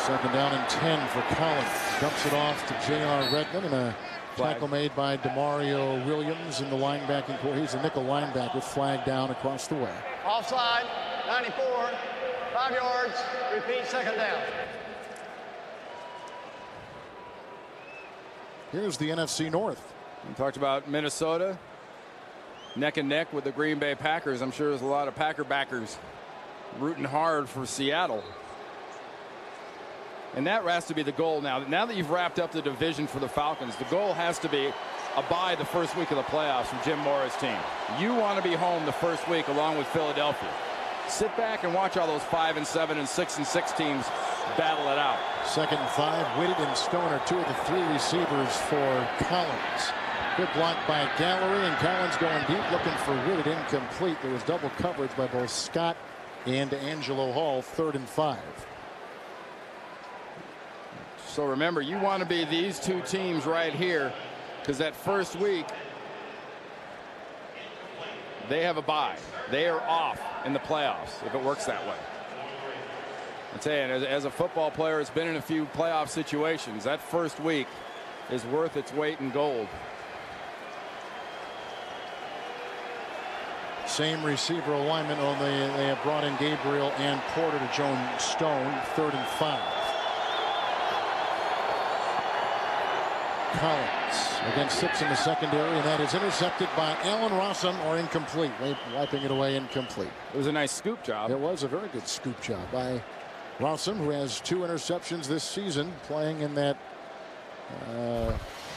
2nd down and 10 for Collins. Dumps it off to J.R. Redmond, and a tackle made by Demario Williams in the linebacking core. He's a nickel linebacker. Flag down across the way. Offside, 94, 5 yards. Repeat, 2nd down. Here's the NFC North. We talked about Minnesota neck and neck with the Green Bay Packers. I'm sure there's a lot of Packer backers rooting hard for Seattle. And that has to be the goal now. Now that you've wrapped up the division for the Falcons, the goal has to be a bye the first week of the playoffs from Jim Mora's team. You want to be home the first week along with Philadelphia. Sit back and watch all those 5 and 7 and 6 and 6 teams battle it out. 2nd and 5. Whitted and Stone are 2 of the 3 receivers for Collins. Good block by Gallery, and Collins going deep looking for Whitted. Incomplete. There was double coverage by both Scott and Angelo Hall. 3rd and 5. So remember, you want to be these 2 teams right here, because that first week they have a bye. They are off in the playoffs if it works that way. I'm saying, as a football player, it's been in a few playoff situations. That first week is worth its weight in gold. Same receiver alignment, only they have brought in Gabriel and Porter to Joan Stone. 3rd and 5. Collins against 6 in the secondary, and that is intercepted by Allen Rossom, or incomplete. Wiping it away, incomplete. It was a nice scoop job. It was a very good scoop job by Rossom, who has 2 interceptions this season, playing in that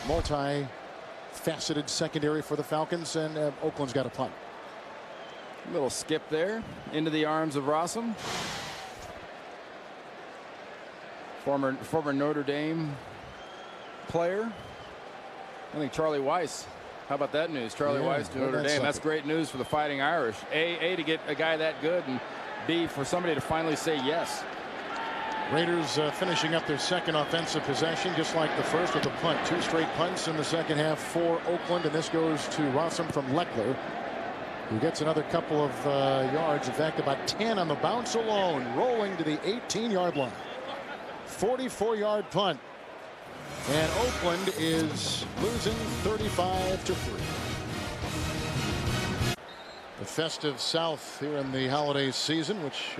multi-faceted secondary for the Falcons, and Oakland's got a punt. A little skip there into the arms of Rossom. Former Notre Dame player. I think Charlie Weiss. How about that news? Charlie Weiss to Notre Dame. That's great news for the Fighting Irish. A, to get a guy that good, and B, for somebody to finally say yes. Raiders finishing up their 2nd offensive possession, just like the first with the punt. 2 straight punts in the 2nd half for Oakland, and this goes to Rossom from Leckler, who gets another couple of yards. In fact, about 10 on the bounce alone, rolling to the 18-yard line. 44-yard punt. And Oakland is losing 35-3. The festive South here in the holiday season, which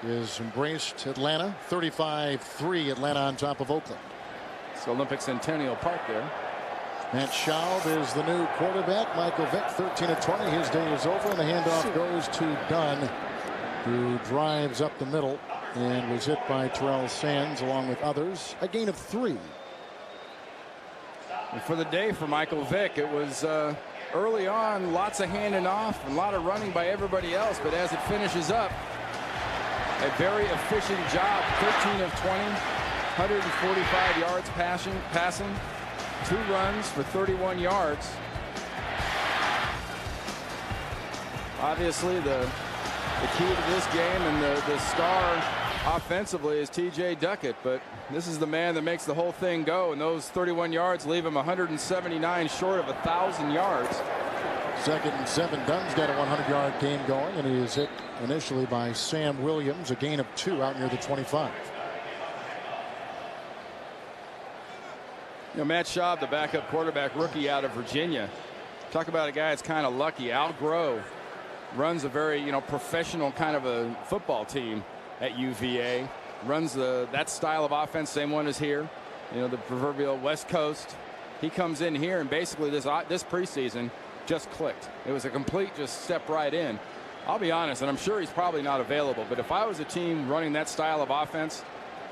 is embraced Atlanta. 35-3 Atlanta on top of Oakland. It's Olympic Centennial Park there. Matt Schaub is the new quarterback. Michael Vick, 13 of 20. His day is over, and the handoff goes to Dunn, who drives up the middle and was hit by Terrell Sands along with others. A gain of 3. And for the day for Michael Vick, it was early on, lots of handing off and a lot of running by everybody else. But as it finishes up, a very efficient job. 13 of 20, 145 yards passing, 2 runs for 31 yards. Obviously, the key to this game and the star offensively is T.J. Ducket, but this is the man that makes the whole thing go, and those 31 yards leave him 179 short of 1,000 yards. Second and 7. Dunn's got a 100-yard game going, and he is hit initially by Sam Williams, a gain of 2 out near the 25. You know, Matt Schaub, the backup quarterback rookie out of Virginia. Talk about a guy that's kind of lucky. Al Groh runs a very, professional kind of a football team at UVA. Runs that style of offense, same one as here. The proverbial West Coast. He comes in here, and basically this preseason just clicked. It was a complete just step right in. I'll be honest, and I'm sure he's probably not available, but if I was a team running that style of offense,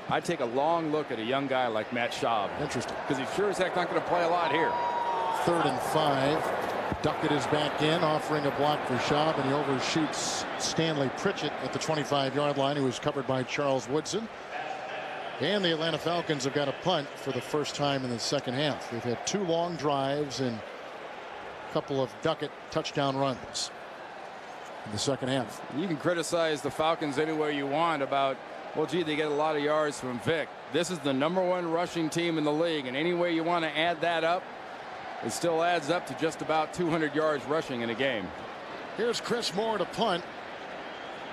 I'd take a long look at a young guy like Matt Schaub. Interesting. Because he's sure as heck not going to play a lot here. 3rd and 5. Ducket is back in, offering a block for Schaub, and he overshoots Stanley Pritchett at the 25-yard line, who was covered by Charles Woodson. And the Atlanta Falcons have got a punt for the first time in the second half. They've had 2 long drives and a couple of Ducket touchdown runs in the second half. You can criticize the Falcons anywhere you want about, well, gee, they get a lot of yards from Vic. This is the #1 rushing team in the league, and any way you want to add that up, it still adds up to just about 200 yards rushing in a game. Here's Chris Moore to punt.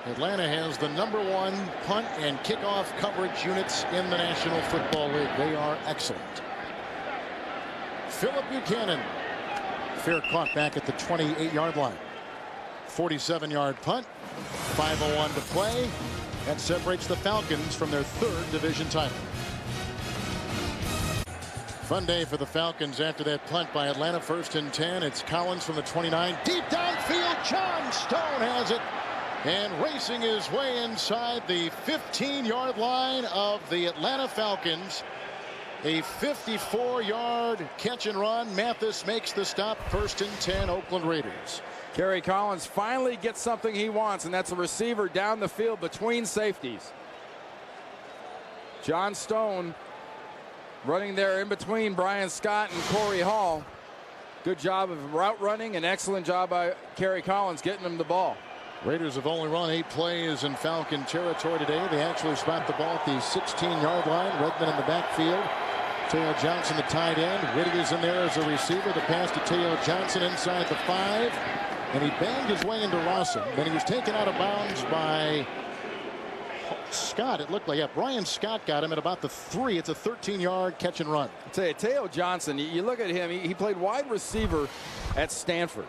Atlanta has the #1 punt and kickoff coverage units in the National Football League. They are excellent. Philip Buchanan. Fair caught back at the 28-yard line. 47-yard punt. 5:01 to play. That separates the Falcons from their 3rd division title. Fun day for the Falcons after that punt by Atlanta. 1st and 10. It's Collins from the 29. Deep downfield. John Stone has it. And racing his way inside the 15-yard line of the Atlanta Falcons. A 54-yard catch and run. Mathis makes the stop. 1st and 10, Oakland Raiders. Kerry Collins finally gets something he wants, and that's a receiver down the field between safeties. John Stone running there in between Brian Scott and Corey Hall. Good job of route running, and excellent job by Kerry Collins getting him the ball. Raiders have only run 8 plays in Falcon territory today. They actually spot the ball at the 16-yard line. Redmond in the backfield. Teo Johnson, the tight end. Whitty is in there as a receiver. The pass to Teo Johnson inside the 5. And he banged his way into Rossom. Then he was taken out of bounds by Scott. It looked like, Brian Scott got him at about the 3. It's a 13-yard catch and run. I'll tell you, Teo Johnson, you look at him, he played wide receiver at Stanford.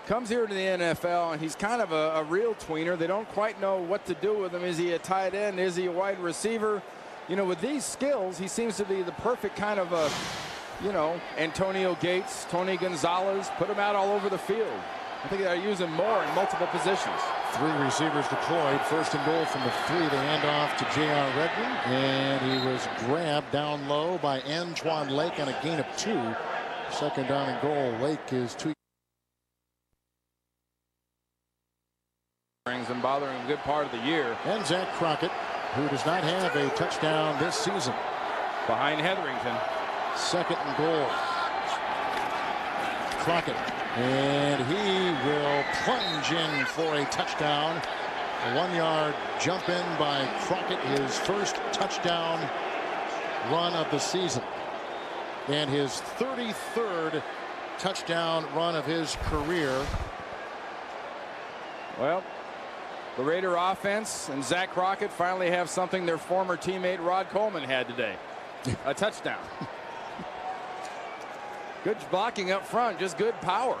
Comes here to the NFL, and he's kind of a real tweener. They don't quite know what to do with him. Is he a tight end? Is he a wide receiver? With these skills, he seems to be the perfect kind of Antonio Gates, Tony Gonzalez. Put him out all over the field. I think they'll use him more in multiple positions. 3 receivers deployed. 1st and goal from the 3. They hand off to J.R. Redmond, and he was grabbed down low by Antoine Lake on a gain of 2. 2nd down and goal. Lake is 2. And bothering him a good part of the year. And Zach Crockett, who does not have a touchdown this season. Behind Hetherington. 2nd and goal. Crockett. And he will plunge in for a touchdown. A 1-yard jump in by Crockett, his first touchdown run of the season. And his 33rd touchdown run of his career. Well, the Raider offense and Zach Crockett finally have something their former teammate Rod Coleman had today. A touchdown. Good blocking up front, just good power.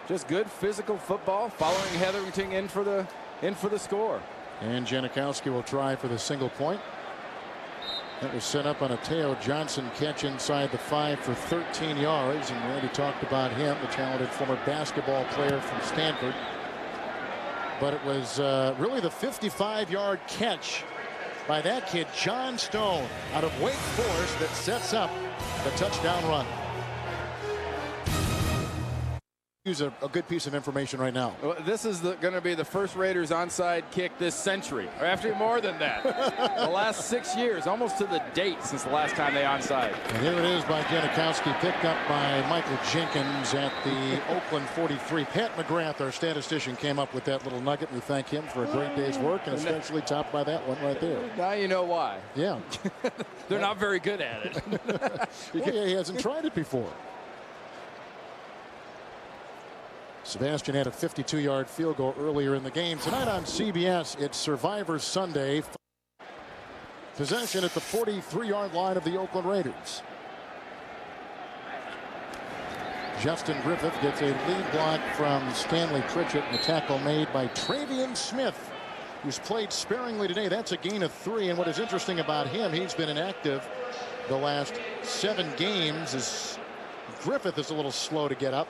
Just good physical football, following Hetherington in for the score. And Janikowski will try for the single point. That was set up on a Teo Johnson catch inside the 5 for 13 yards. And we already talked about him, the talented former basketball player from Stanford. But it was really the 55-yard catch by that kid, John Stone, out of Wake Forest, that sets up the touchdown run. Use a good piece of information right now. Well, this is going to be the first Raiders onside kick this century, or actually more than that. The last 6 years, almost to the date since the last time they onside. And here it is by Janikowski, picked up by Michael Jenkins at the Oakland 43. Pat McGrath, our statistician, came up with that little nugget. We thank him for a great day's work, and especially topped by that one right there. Now you know why. Yeah. They're not very good at it. Well, yeah, he hasn't tried it before. Sebastian had a 52-yard field goal earlier in the game. Tonight on CBS, it's Survivor Sunday. Possession at the 43-yard line of the Oakland Raiders. Justin Griffith gets a lead block from Stanley Pritchett, and a tackle made by Travion Smith, who's played sparingly today. That's a gain of 3, and what is interesting about him, he's been inactive the last 7 games. As Griffith is a little slow to get up.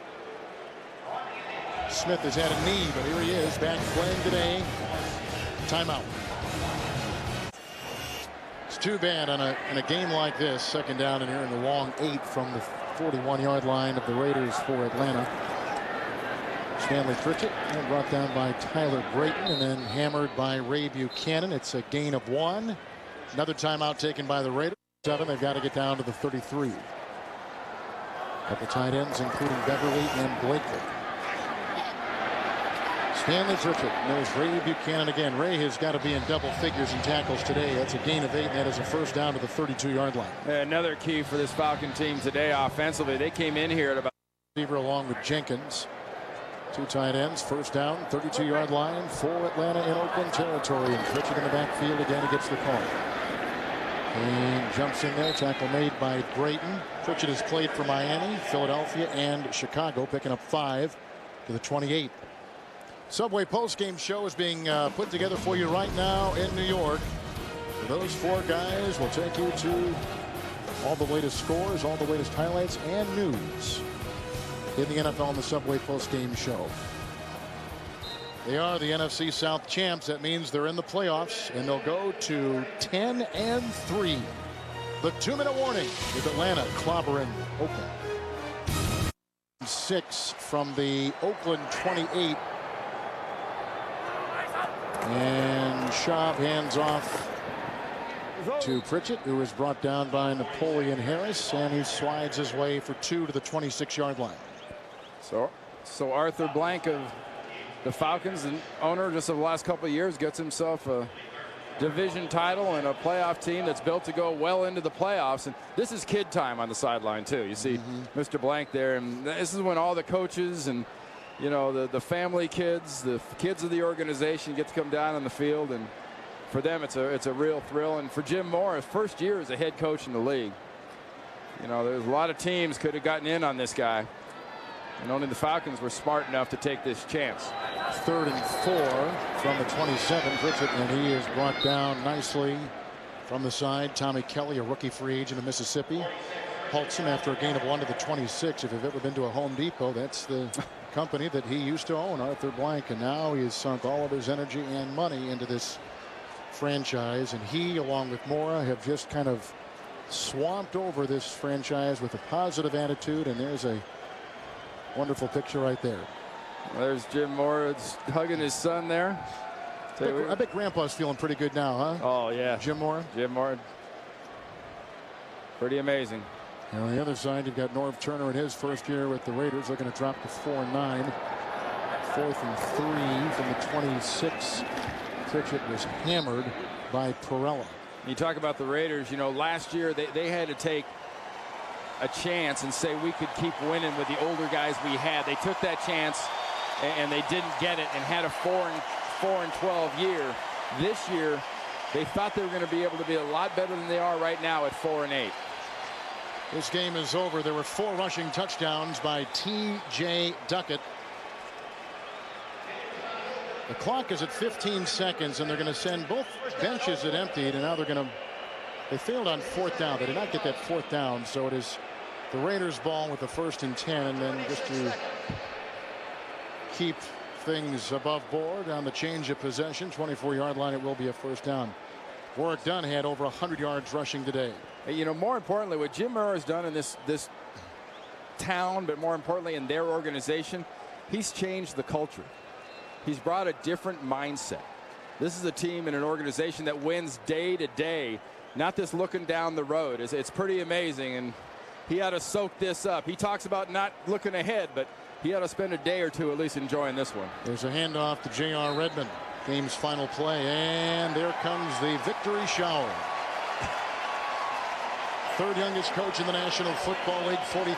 Smith has had a knee, but here he is back playing today. Timeout. It's too bad in a game like this, second down and here in the long 8 from the 41-yard line of the Raiders for Atlanta. Stanley Pritchett brought down by Tyler Brayton and then hammered by Ray Buchanan. It's a gain of 1. Another timeout taken by the Raiders. 7. They've got to get down to the 33. Couple tight ends, including Beverly and Blakely. Stanley Pritchett knows Ray Buchanan again. Ray has got to be in double figures in tackles today. That's a gain of 8, and that is a first down to the 32-yard line. Another key for this Falcon team today offensively. They came in here at about receiver along with Jenkins. 2 tight ends, first down, 32-yard line for Atlanta in Oakland territory. And Pritchett in the backfield again. He gets the call. And jumps in there. Tackle made by Brayton. Pritchett has played for Miami, Philadelphia, and Chicago, picking up 5 to the 28. Subway postgame show is being put together for you right now in New York. Those 4 guys will take you to all the latest scores, all the latest highlights, and news in the NFL and the Subway postgame show. They are the NFC South champs. That means they're in the playoffs, and they'll go to 10-3. The 2-minute warning with Atlanta clobbering Oakland. 6 from the Oakland 28. And Schaub hands off to Pritchett, who is brought down by Napoleon Harris, and he slides his way for 2 to the 26-yard line. So Arthur Blank of the Falcons, and owner just of the last couple of years, gets himself a division title and a playoff team that's built to go well into the playoffs. And this is kid time on the sideline too. You see Mr. Blank there, and this is when all the coaches and the family kids, the kids of the organization get to come down on the field, and for them it's a real thrill. And for Jim Moore, his first year as a head coach in the league, there's a lot of teams could have gotten in on this guy, and only the Falcons were smart enough to take this chance. 3rd and 4 from the 27. Pritchett, and he is brought down nicely from the side. Tommy Kelly, a rookie free agent of Mississippi, halts him after a gain of 1 to the 26. If you've ever been to a Home Depot, that's the company that he used to own, Arthur Blank, and now he has sunk all of his energy and money into this franchise, and he, along with Mora, have just kind of swamped over this franchise with a positive attitude. And there's a wonderful picture right there. There's Jim Mora hugging his son there. I bet Grandpa's feeling pretty good now, huh? Oh yeah, Jim Mora. Pretty amazing. And on the other side, you've got Norv Turner in his first year with the Raiders. They're going to drop to 4-9. 4th and 3 from the 26. Pritchett was hammered by Perella. You talk about the Raiders, last year they had to take a chance and say we could keep winning with the older guys we had. They took that chance and they didn't get it and had a 4-12 year. This year, they thought they were going to be able to be a lot better than they are right now at 4-8. This game is over. There were 4 rushing touchdowns by T.J. Ducket. The clock is at 15 seconds, and they're going to send both benches that emptied, and now they failed on 4th down. They did not get that 4th down, so it is the Raiders' ball with the 1st and 10, and then just to keep things above board on the change of possession, 24-yard line, it will be a first down. Warwick Dunn had over 100 yards rushing today. More importantly, what Jim Mora has done in this town, but more importantly in their organization, he's changed the culture. He's brought a different mindset. This is a team and an organization that wins day to day, not this looking down the road. It's pretty amazing, and he ought to soak this up. He talks about not looking ahead, but he ought to spend a day or two at least enjoying this one. There's a handoff to J.R. Redmond. Game's final play, and there comes the victory shower. 3rd youngest coach in the National Football League, 40.